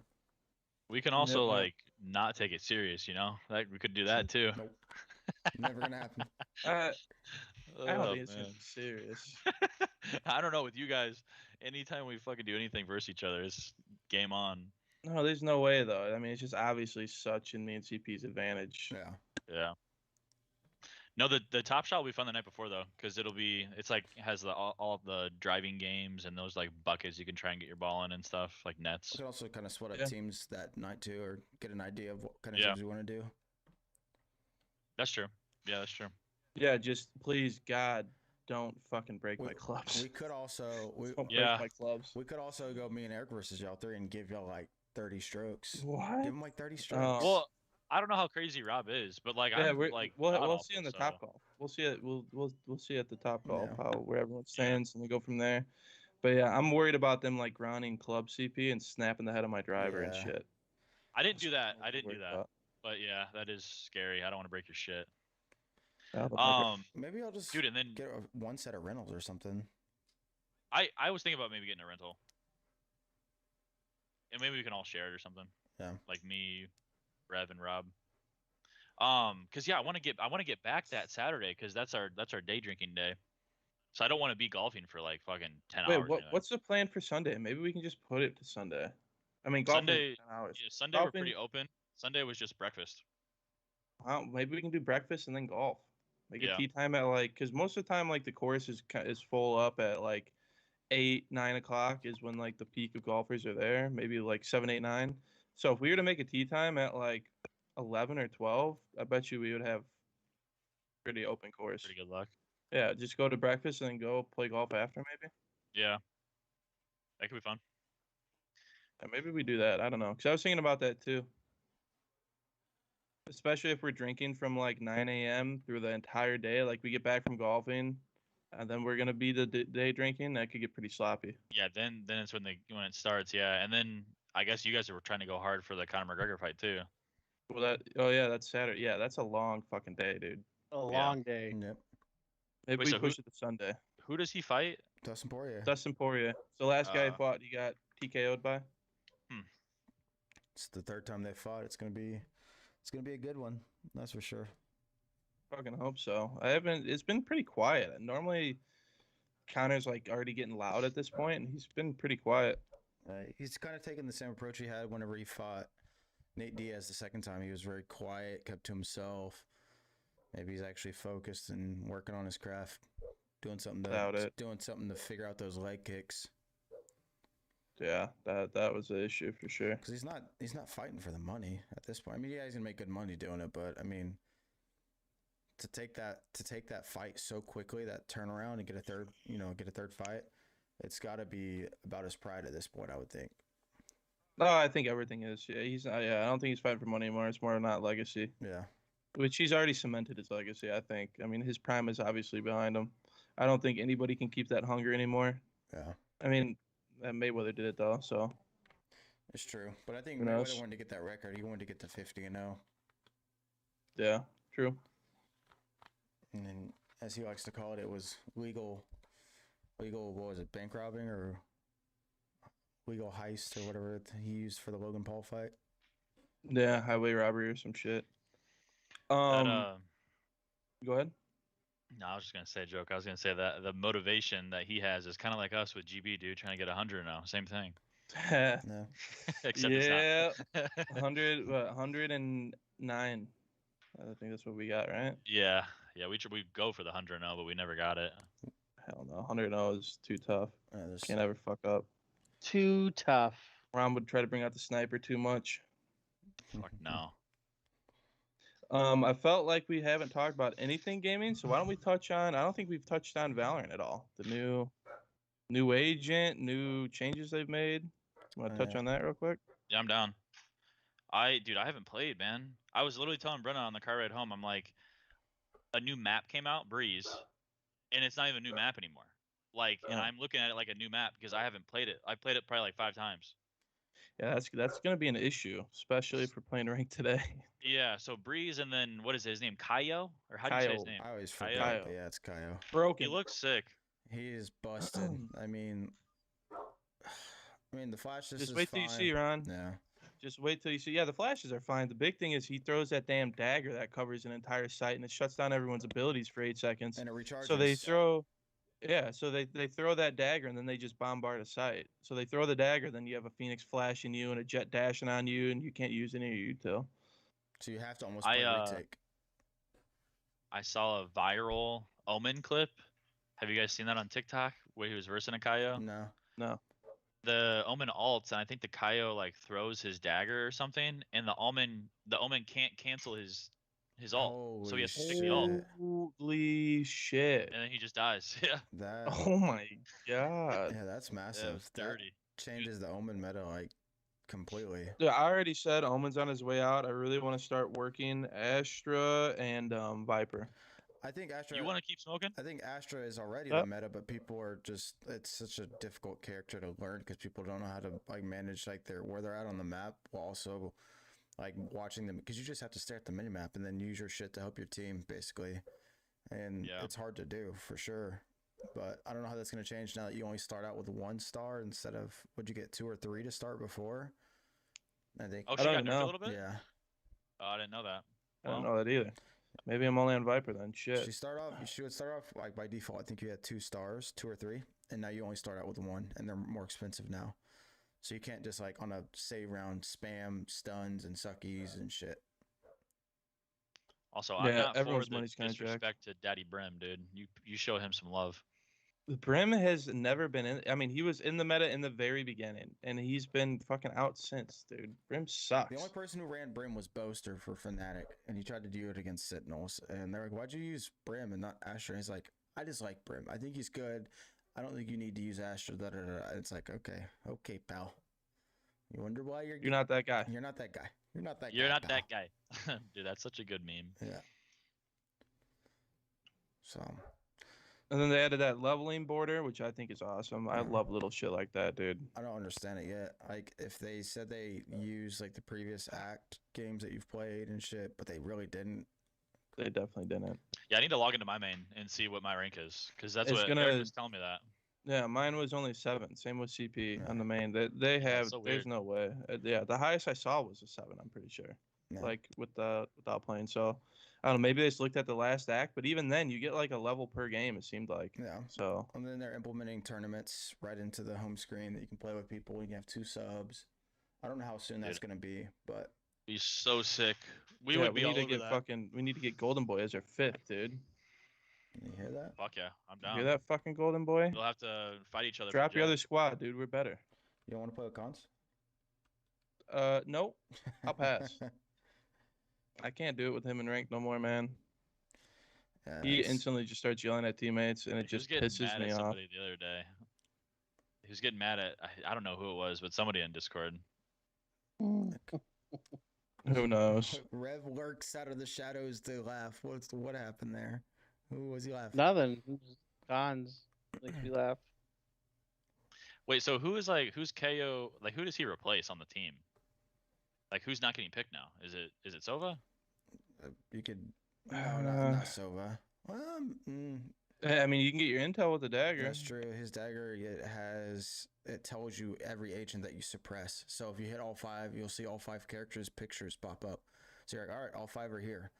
We can also Yep. like not take it serious, you know? Like we could do that too. Nope. Never gonna happen. I don't Oh, think it's gonna man. be serious. I don't know with you guys. Anytime we fucking do anything versus each other, it's game on. No, there's no way though. I mean, it's just obviously such in me and CP's advantage. Yeah. Yeah. No, the top shot will be fun the night before though, because it's like has all the driving games and those like buckets you can try and get your ball in and stuff like nets. We can also kind of split up Yeah. teams that night too, or get an idea of what kind of Yeah. teams we want to do. That's true. Yeah, that's true. Yeah, just please God, don't fucking break my clubs. We could also Don't Yeah. break my clubs. we could also go me and Eric versus y'all 3 and give y'all like 30 strokes. What? Give him like 30 strokes. Well, I don't know how crazy Rob is, but like Yeah, I'm we'll like we'll god see in the awful, top so- golf. We'll see it. We'll see at the top golf Yeah. how where everyone stands, and we go from there. But yeah, I'm worried about them like grounding club CP and snapping the head of my driver and Yeah. shit. I didn't do that. That's what I I'm didn't do worried that. about. But yeah, that is scary. I don't want to break your shit. Yeah, but like, Maybe I'll just Dude, and then get one set of rentals or something. I was thinking about maybe getting a rental. And maybe we can all share it or something. Yeah. Like me, Rev, and Rob. Cause yeah, I want to get back that Saturday because that's our day drinking day. So I don't want to be golfing for like fucking 10 wait, hours. or anything. what's the plan for Sunday? Maybe we can just put it to Sunday. I mean, golfing Sunday? is 10 hours. Yeah, Sunday we're golfing- pretty open. Sunday was just breakfast. Maybe we can do breakfast and then golf. Make Yeah. a tea time at like, because most of the time like the course is full up at like 8, 9 o'clock is when like the peak of golfers are there. Maybe like 7, 8, 9. So if we were to make a tea time at like 11 or 12, I bet you we would have pretty open course. Pretty good luck. Yeah, just go to breakfast and then go play golf after maybe. Yeah. That could be fun. Yeah, maybe we do that. I don't know, because I was thinking about that too. Especially if we're drinking from like 9 a.m. through the entire day. Like we get back from golfing and then we're gonna be the day drinking. That could get pretty sloppy. Yeah, then it's when it starts. Yeah, and then I guess you guys were trying to go hard for the Conor McGregor fight too. Well, that's Saturday. Yeah, that's a long fucking day, dude. A long day. Yep. Maybe Wait, we so push it to Sunday. Who does he fight? Dustin Poirier. Dustin Poirier. The last guy he fought, he got TKO'd by. It's the third time they fought. It's gonna be a good one. That's for sure. Fucking hope so. It's been pretty quiet. Normally, Conor's like already getting loud at this point, and he's been pretty quiet. He's kind of taking the same approach he had whenever he fought Nate Diaz the second time. He was very quiet, kept to himself. Maybe he's actually focused and working on his craft, doing something to figure out those leg kicks. Yeah, that was the issue for sure. Because he's not fighting for the money at this point. I mean, yeah, he's gonna make good money doing it, but I mean, to take that fight so quickly, that turnaround, and get a third fight, it's got to be about his pride at this point, I would think. No, I think everything is. Yeah, he's not. Yeah, I don't think he's fighting for money anymore. It's more not legacy. Yeah. Which he's already cemented his legacy, I think. I mean, his prime is obviously behind him. I don't think anybody can keep that hunger anymore. Yeah. I mean, Mayweather did it though, so. It's true, but I think Mayweather wanted to get that record. He wanted to get to 50-0. Yeah, true. And then, as he likes to call it, it was legal. What was it? Bank robbing or legal heist or whatever he used for the Logan Paul fight. Yeah, highway robbery or some shit. Go ahead. No, I was just gonna say a joke. I was gonna say that the motivation that he has is kind of like us with GB, dude, trying to get 100 now. Same thing. Yeah. Except it's not. 109. I think that's what we got, right? Yeah, we go for the 100 now, but we never got it. Hell no, 100 is too tough. Yeah, Can't ever fuck up. Too tough. Ron would try to bring out the sniper too much. Fuck no. I felt like we haven't talked about anything gaming, so why don't we touch on? I don't think we've touched on Valorant at all. The new agent, new changes they've made. Want to touch on that real quick? Yeah, I'm down. Dude, I haven't played, man. I was literally telling Brenna on the car ride home, I'm like, a new map came out, Breeze, and it's not even a new map anymore. Like, and I'm looking at it like a new map because I haven't played it. I played it probably like 5 times. Yeah, that's gonna be an issue, especially if we're playing ranked today. Yeah, so Breeze, and then what is his name? Kaio? Or how do you say his name? I always forget. Kaio. Yeah, it's Kaio. Broken. He looks sick. He is busted. I mean, the flashes. Just wait till you see, Ron. Yeah. Just wait till you see. Yeah, the flashes are fine. The big thing is he throws that damn dagger that covers an entire site and it shuts down everyone's abilities for 8 seconds. And it recharges. So they throw. Yeah, so they throw that dagger and then they just bombard a site. So they throw the dagger, then you have a Phoenix flashing you and a jet dashing on you, and you can't use any of your util. So you have to almost play retake. I saw a viral Omen clip. Have you guys seen that on TikTok where he was versing a Kaio? No. The Omen ults, and I think the Kaio like throws his dagger or something, and the Omen can't cancel his ult, so he has to stick the ult. Holy shit! And then he just dies. Yeah. Oh my god. Yeah, that's massive. Yeah, dirty. That changes the Omen meta like completely. Dude, I already said Omen's on his way out. I really want to start working Astra and Viper. I think Astra. You want to keep smoking? I think Astra is already the meta, but people are just. It's such a difficult character to learn because people don't know how to like manage like where they're at on the map while also like watching them, because you just have to stare at the minimap and then use your shit to help your team basically, and it's hard to do for sure. But I don't know how that's going to change now that you only start out with 1 star instead of, would you get 2 or 3 to start before? I think. Oh, she got nerfed a little bit? Yeah. Oh, I didn't know that. I don't know that either. Maybe I'm only on Viper then. Shit. She would start off like by default. I think you had 2 stars, 2 or 3, and now you only start out with 1, and they're more expensive now. So you can't just like on a save round spam stuns and suckies and shit. Also, I'm not for the disrespect to Daddy Brim, dude. You show him some love. Brim has never been in. I mean, he was in the meta in the very beginning, and he's been fucking out since, dude. Brim sucks. The only person who ran Brim was Boaster for Fnatic, and he tried to do it against Sentinels. And they're like, "Why'd you use Brim and not Astra?" And he's like, "I just like Brim. I think he's good. I don't think you need to use Astra." Da, da, da. It's like, okay, pal. You wonder why you're not that guy. You're not that guy. You're not that guy. You're not pal. that guy. Dude, that's such a good meme. Yeah. So, And then they added that leveling border, which I think is awesome. I love little shit like that, dude. I don't understand it yet. Like, if they said they use like the previous act games that you've played and shit, but they really didn't. They definitely didn't. Yeah, I need to log into my main and see what my rank is, because that's It's what gonna- Eric was telling me that. Yeah, mine was only 7. Same with CP Yeah. on the main. They Yeah, have. so There's weird. no way. Yeah, the highest I saw was a 7. I'm pretty sure. Yeah. Like without playing. So I don't know. Maybe they just looked at the last act, but even then, you get like a level per game. It seemed like. Yeah. So And then they're implementing tournaments right into the home screen that you can play with people. You can have 2 subs. I don't know how soon that's Dude. gonna be, but Be so sick. We yeah, would be we all need to over get that. fucking. We need to get Golden Boy as our 5th, dude. you hear that? Fuck yeah, I'm You down. hear that fucking Golden Boy? We'll have to fight each other. for Drop your Jet. other squad, dude. We're better. You don't want to play with cons? Nope. I'll pass. I can't do it with him in rank no more, man. Yeah, He it's- instantly just starts yelling at teammates, and it He was just getting pisses mad me at off. somebody the other day. He was getting mad at I don't know who it was, but somebody in Discord. Who knows? Rev lurks out of the shadows to laugh. What happened there? Who was he laughing? Nothing. Cons makes me laugh. Wait, so who's KO? Like, who does he replace on the team? Like, who's not getting picked now? Is it Sova? You could no, Uh, not Sova. Well, I mean, you can get your intel with the dagger. that's true. His dagger it tells you every agent that you suppress. So if you hit all 5, you'll see all 5 characters' pictures pop up. So you're like, all right, all 5 are here,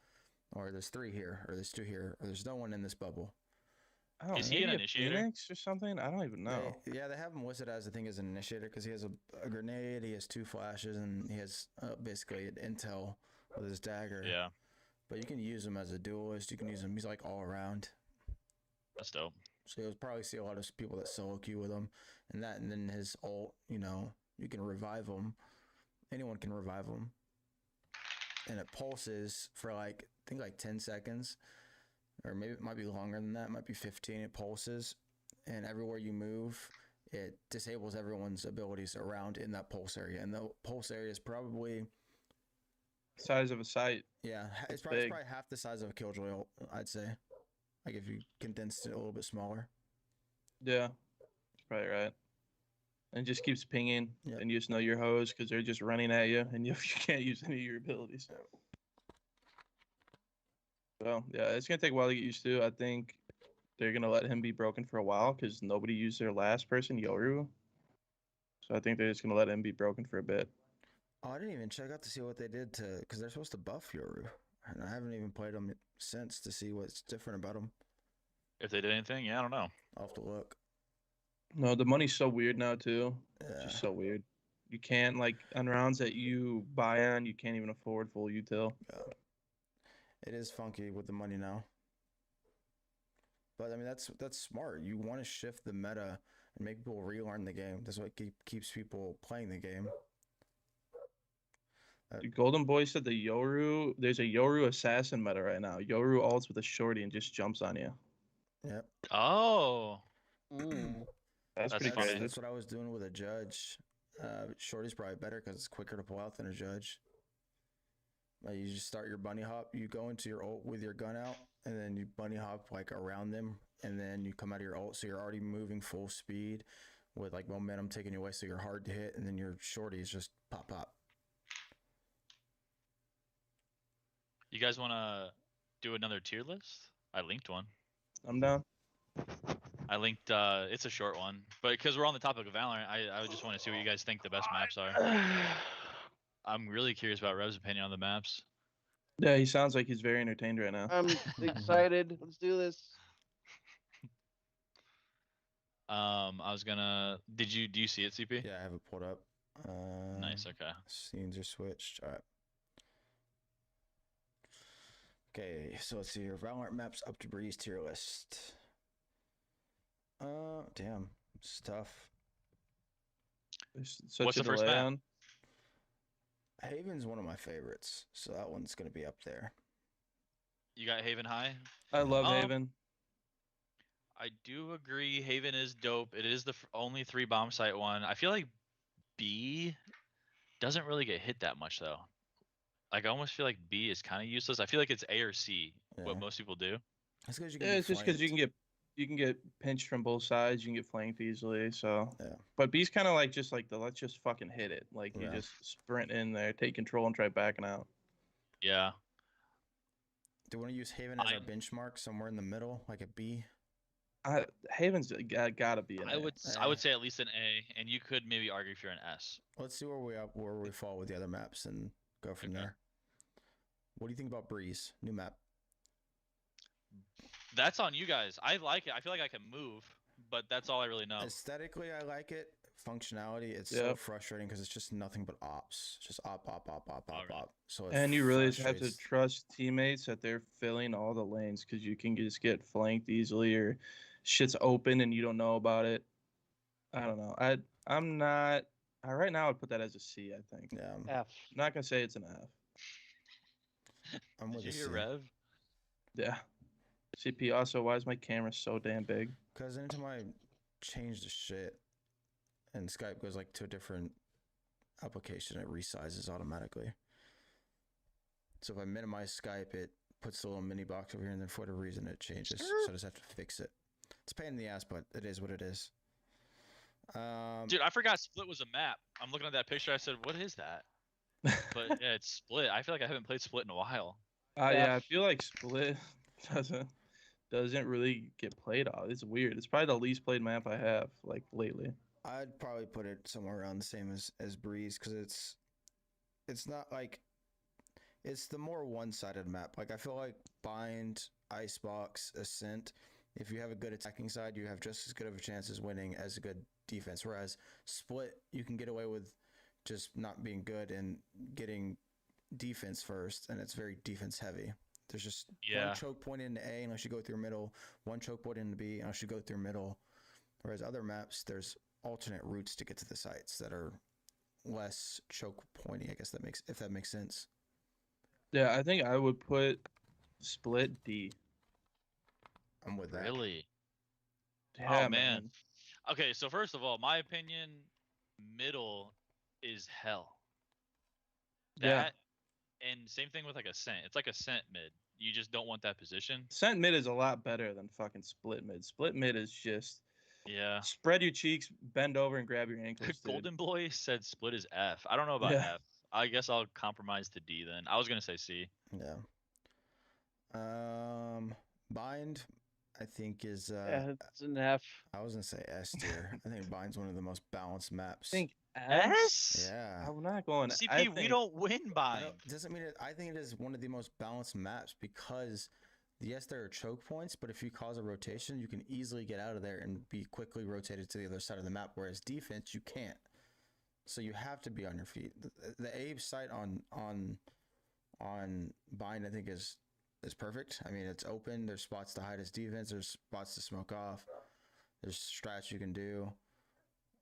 or there's 3 here, or there's 2 here, or there's no one in this bubble. I don't Is know, he an maybe a initiator? Phoenix or something? I don't even know. They have him listed as as an initiator because he has a grenade, he has 2 flashes, and he has basically an intel with his dagger. Yeah, But you can use him as a duelist. You can use him. He's like all around. that's dope. So you'll probably see a lot of people that solo queue with him, and then his ult. You can revive him. Anyone can revive him, and it pulses for I think 10 seconds, or maybe it might be longer than that. It might be 15. It pulses, and everywhere you move, it disables everyone's abilities around in that pulse area. And the pulse area is probably Size of a site. it's It's probably big. half the size of a Killjoy ult, I'd say. Like if you condensed it a little bit smaller. Yeah, that's probably right. And it just keeps pinging, Yep. and you just know your hose because they're just running at you, and you can't use any of your abilities. So yeah, it's gonna take a while to get used to. I think they're gonna let him be broken for a while because nobody used their last person, Yoru. So I think they're just gonna let him be broken for a bit. Oh, I didn't even check out to see what they did because they're supposed to buff Yoru, and I haven't even played them since to see what's different about them. If they did anything, yeah, I don't know. I'll have to look. No, the money's so weird now too. It's Yeah. just so weird. You can't on rounds that you buy on, you can't even afford full util. It is funky with the money now. But I mean that's smart. You want to shift the meta and make people relearn the game. That's what keeps people playing the game. Golden Boy said there's a Yoru assassin meta right now. Yoru ults with a shorty and just jumps on you. Yep. Oh, Mm. That's That's pretty funny. crazy. That's what I was doing with a judge. Shorty's probably better because it's quicker to pull out than a judge. Like you just start your bunny hop, you go into your ult with your gun out, and then you bunny hop around them, and then you come out of your ult, so you're already moving full speed with momentum taking you away, so you're hard to hit, and then your shorty is just pop pop. you guys want to do another tier list? I linked one. I'm down. I linked. It's a short one, but because we're on the topic of Valorant, I just want to see what you guys think the best maps are. I'm really curious about Rev's opinion on the maps. Yeah, he sounds like he's very entertained right now. I'm excited. Let's do this. I was gonna. Do you see it, CP? Yeah, I have it pulled up. Nice. Okay. Scenes are switched. All right. Okay, so let's see here. Valorant maps up to Breeze tier list. Damn, it's tough. There's such What's a the first delay map? on. Haven's one of my favorites, so that one's gonna be up there. You got Haven high. I love Um, Haven. I do agree. Haven is dope. It is the only 3 bomb site one. I feel like B doesn't really get hit that much though. I almost feel like B is kind of useless. I feel like it's A or C. Yeah. What most people do. It's because you can Yeah, be it's just because you flanked. can get you can get pinched from both sides. You can get flanked easily. So, Yeah. but B's kind of like just like the let's just fucking hit it. Like you Yeah. just sprint in there, take control, and try backing out. Yeah. Do we want to use Haven as our I- benchmark somewhere in the middle, like a B? Haven's gotta be an I A. would I would say at least an A, and you could maybe argue if you're an S. Let's see where we fall with the other maps and go from Okay. there. What do you think about Breeze? New map. That's on you guys. I like it. I feel like I can move, but that's all I really know. Aesthetically, I like it. Functionality, it's so Yep. frustrating because it's just nothing but ops. Just op. Alright. So it And you really just have to frustrates- trust teammates that they're filling all the lanes because you can just get flanked easily or shit's open and you don't know about it. I don't know. I'm not. Right now, I'd put that as a C. I think. Yeah, F. I'm not gonna say it's an F. I'm Did with you a hear C. Rev? Yeah. CP. Also, why is my camera so damn big? Because anytime I change the shit and Skype goes like to a different application, it resizes automatically. So if I minimize Skype, it puts the little mini box over here, and then for whatever reason it changes. So I just have to fix it. It's a pain in the ass, but it is what it is. Dude, I forgot Split was a map. I'm looking at that picture. I said, "What is that?" But yeah, it's Split. I feel like I haven't played Split in a while. Yeah, I F. feel like Split doesn't really get played off. It's weird. It's probably the least played map I have like lately. I'd probably put it somewhere around the same as Breeze because it's not like it's the more one-sided map. Like I feel like Bind, Icebox, Ascent. If you have a good attacking side, you have just as good of a chance as winning as a good defense. Whereas Split, you can get away with just not being good and getting defense first, and it's very defense heavy. There's just Yeah. one choke point into A unless you go through middle, one choke point into B unless you go through middle. Whereas other maps, there's alternate routes to get to the sites that are less choke pointy. I guess if that makes sense. Yeah, I think I would put Split D. I'm with that. Really? Yeah, Oh man. Okay, so first of all, my opinion, middle is hell. Yeah. That and same thing with like Ascent. It's like Ascent mid. You just don't want that position. Cent mid is a lot better than fucking split mid. Split mid is just Yeah. spread your cheeks, bend over, and grab your ankles. Dude. Golden Boy said Split is F. I don't know about Yeah. F. I guess I'll compromise to D then. I was gonna say C. Yeah. Bind, I think is. Yeah, it's an F. I was gonna say S tier. I think Bind's one of the most balanced maps. I think S? Yeah. I'm not going. CP, I we think- don't win I bind. don't, doesn't mean it. I think it is one of the most balanced maps because, yes, there are choke points, but if you cause a rotation, you can easily get out of there and be quickly rotated to the other side of the map. Whereas defense, you can't. So you have to be on your feet. The Abe site on Bind, I think is perfect. I mean, it's open. There's spots to hide his defense. There's spots to smoke off. There's strats you can do.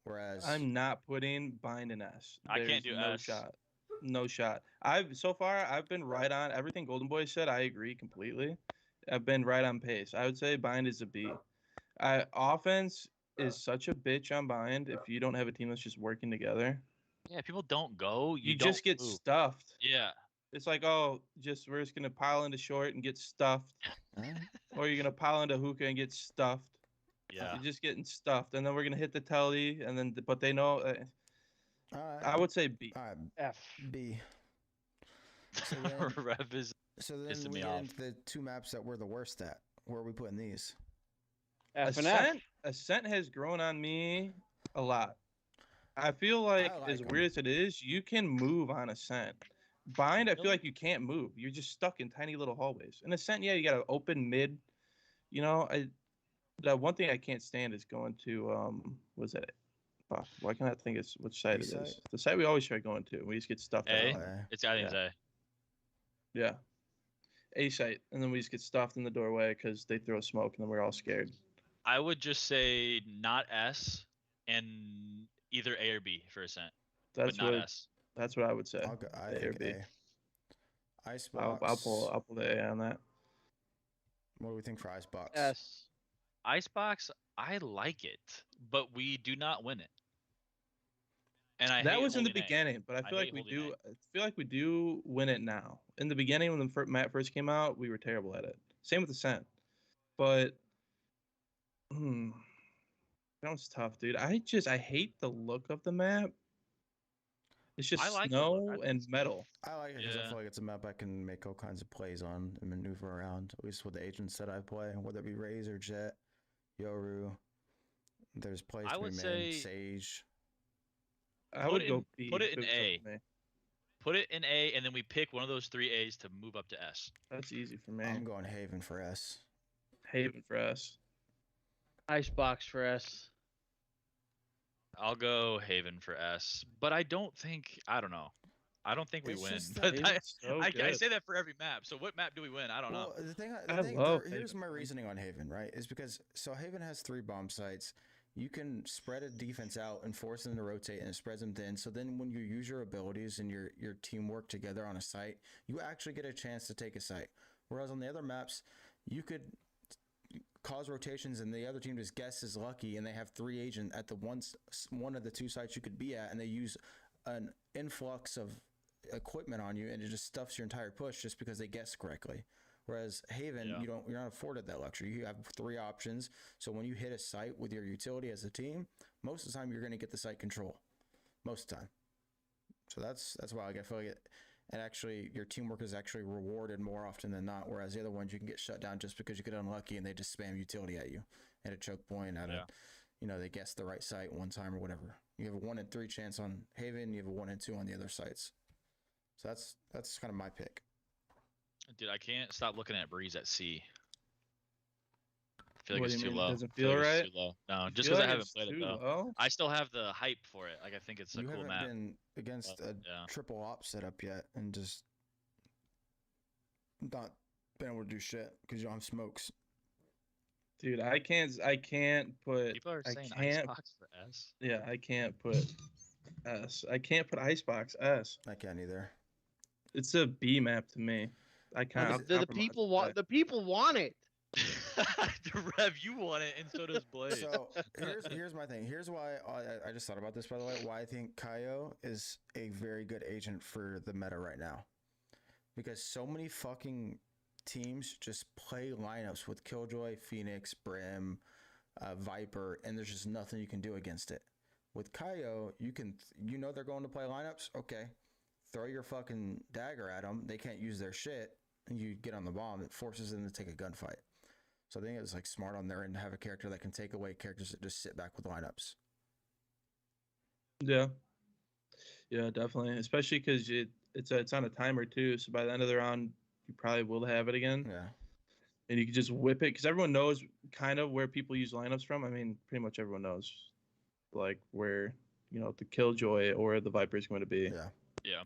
Whereas I'm not putting Bind in S. I can't There's do no S. shot. No shot. I've been right on everything Golden Boy said. I agree completely. I've been right on pace. I would say Bind is a B. Offense is such a bitch on Bind if you don't have a team that's just working together. Yeah, people don't go. You don't just get move. stuffed. Yeah. It's like, oh, we're just gonna pile into short and get stuffed, or you're gonna pile into hookah and get stuffed. Yeah. You're just getting stuffed, and then we're gonna hit the telly, and then but they know. I would say B. all right, F. B. So then, Rev is so then pissing we me get off. into the two maps that we're the worst at. Where are we putting these? F and F. Ascent has grown on me a lot. I feel like, like as 'em. weird as it is, you can move on Ascent. Bind, I feel Really? like you can't move. You're just stuck in tiny little hallways. In Ascent, yeah, you got an open mid. You know, the one thing I can't stand is going to was that? Fuck, why can't I think it's which site B it site? is? The site we always try going to. We just get stuffed A. out. Okay. It's I think it's A. Yeah. A site, and then we just get stuffed in the doorway because they throw smoke, and then we're all scared. I would just say not S and either A or B for Ascent, That's but not what S. that's what I would say. I A or think B. A. Icebox. I'll pull the A on that. What do we think for Icebox? S. Icebox, I like it, but we do not win it. And I That hate was in the holding A. beginning, but I feel like hate we holding do. I feel like we do win it now. In the beginning, when the map first came out, we were terrible at it. Same with Ascent, but That was tough, dude. I hate the look of the map. It's just I like the look. I snow think and it's cool. metal. I like it because I Yeah. feel like it's a map I can make all kinds of plays on and maneuver around. At least with the agents that I play, whether it be Razor, Jet, Yoru. There's plays I to be would made. say Sage. I put would it go in B. put it if in it was up A. to me. Put it in A, and then we pick one of those 3 A's to move up to S. That's easy for me. I'm going Haven for S. Haven for us. Icebox for S. I'll go Haven for S, but I don't think I don't know. I don't think we It's win. just that But Haven's so I good. say that for every map. So what map do we win? I don't know. Well, the thing, I love here's Haven, my man. reasoning on Haven, right? Is because so Haven has 3 bomb sites. You can spread a defense out and force them to rotate, and it spreads them thin. So then, when you use your abilities and your teamwork together on a site, you actually get a chance to take a site. Whereas on the other maps, you could cause rotations, and the other team just guesses lucky, and they have 3 agent at the one of the 2 sites you could be at, and they use an influx of equipment on you, and it just stuffs your entire push just because they guessed correctly. Whereas Haven, Yeah. you're not afforded that luxury. You have 3 options. So when you hit a site with your utility as a team, most of the time you're going to get the site control. Most of the time. So that's why I feel like it. And actually, your teamwork is actually rewarded more often than not. Whereas the other ones, you can get shut down just because you get unlucky and they just spam utility at you at a choke point. They guess the right site one time or whatever. You have a 1 in 3 chance on Haven. You have a 1 in 2 on the other sites. So that's kind of my pick. Dude, I can't stop looking at Breeze at C. I feel like What do it's you too mean? It low. doesn't I feel feel like right? it's too low. No, You just feel because like I haven't it's played it too though. low? I still have the hype for it. Like I think it's a You cool haven't map. been against a Yeah. triple op setup yet and just not been able to do shit because you don't have smokes. Dude, I can't put. People are I saying can't. Icebox for S. Yeah, I can't put S. I can't put Icebox S. I can't either. It's a B map to me. I can't. The, I'll the compromise people with want that. the people want it. Rev, you want it, and so does Blaze. So here's my thing. Here's why I just thought about this, by the way. Why I think Kaio is a very good agent for the meta right now, because so many fucking teams just play lineups with Killjoy, Phoenix, Brim, Viper, and there's just nothing you can do against it. With Kaio, they're going to play lineups. Okay, throw your fucking dagger at them. They can't use their shit, and you get on the bomb. It forces them to take a gunfight. So I think it's like smart on their end to have a character that can take away characters that just sit back with lineups. Yeah. Yeah, definitely. Especially because it's on a timer too. So by the end of the round, you probably will have it again, Yeah. and you can just whip it because everyone knows kind of where people use lineups from. I mean, pretty much everyone knows, like where the Killjoy or the Viper is going to be. Yeah. Yeah.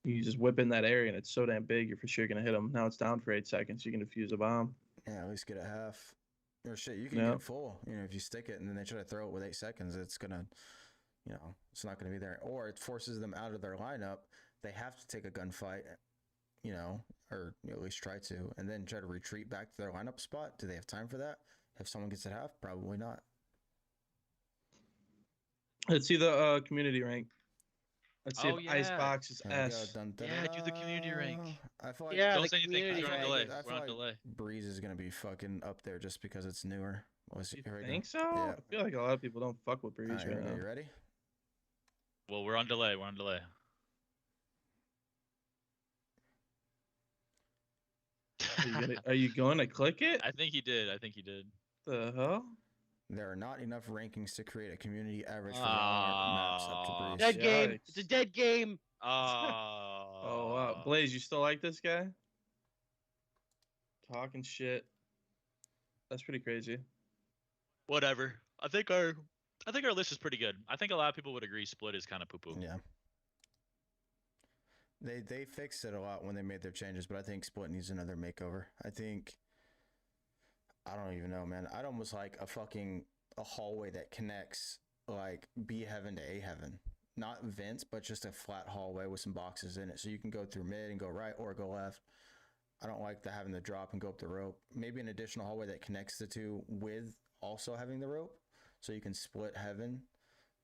You just whip in that area, and it's so damn big, you're for sure gonna hit them. Now it's down for 8 seconds. You can defuse a bomb. Yeah, at least get a half. Or shit, you can Yeah. get full. If you stick it and then they try to throw it with 8 seconds, it's gonna, it's not gonna be there. Or it forces them out of their lineup. They have to take a gunfight, or at least try to, and then try to retreat back to their lineup spot. Do they have time for that? If someone gets it half, probably not. Let's see the community rank. Let's see Oh, if yeah. Icebox is Here we go. S. Dun, dun, Yeah, dun, do the community rank. I feel like Yeah, Don't the say anything. community We're on rank. delay. I We're feel on like delay. Breeze is gonna be fucking up there just because it's newer. You Here we go. think so? Yeah. I feel like a lot of people don't fuck with Breeze All right, right now. you ready? Well, we're on delay. We're on delay. Are you going to click it? I think he did. I think he did. The hell? There are not enough rankings to create a community average for Valorant maps up to Aw. Breeze. Dead game. Yikes. It's a dead game. Oh, wow. Blaze, you still like this guy? Talking shit. That's pretty crazy. Whatever. I think our list is pretty good. I think a lot of people would agree Split is kind of poo poo. Yeah. They fixed it a lot when they made their changes, but I think Split needs another makeover. I don't even know, man. I'd almost like a hallway that connects like B heaven to A heaven. Not vents, but just a flat hallway with some boxes in it. So you can go through mid and go right or go left. I don't like having the drop and go up the rope. Maybe an additional hallway that connects the two with also having the rope. So you can split heaven.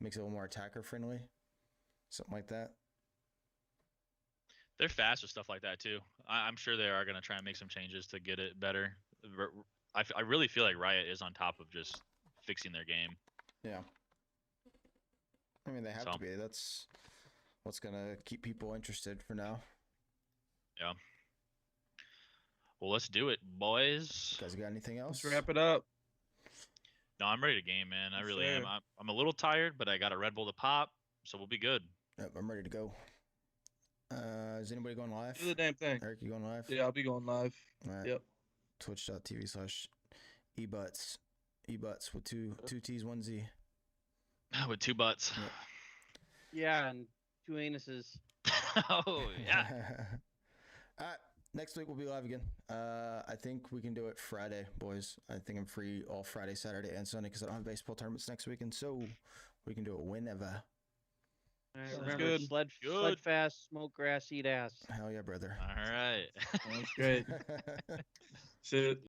Makes it a little more attacker friendly. Something like that. They're fast with stuff like that too. I'm sure they are going to try and make some changes to get it better. I really feel like Riot is on top of just fixing their game. Yeah. I mean, they have So. to be. That's what's gonna keep people interested for now. Yeah. Well, let's do it, boys. You guys got anything else? Let's wrap it up. No, I'm ready to game, man. I Yes, really am. sir. I'm a little tired, but I got a Red Bull to pop, so we'll be good. Yep, I'm ready to go. Is anybody going live? Do the damn thing. Eric, you going live? Yeah, I'll be going live. All right. Yep. Twitch.tv/ebuts. Ebuts with two T's, one Z. With 2 butts. Yep. Yeah, and 2 anuses. Oh yeah. All right. Next week we'll be live again. I think we can do it Friday, boys. I think I'm free all Friday, Saturday, and Sunday because I don't have baseball tournaments next weekend, so we can do it whenever. All right, Sounds remember, good. sled fast, smoke grass, eat ass. Hell yeah, brother. All right. That's great. Sit.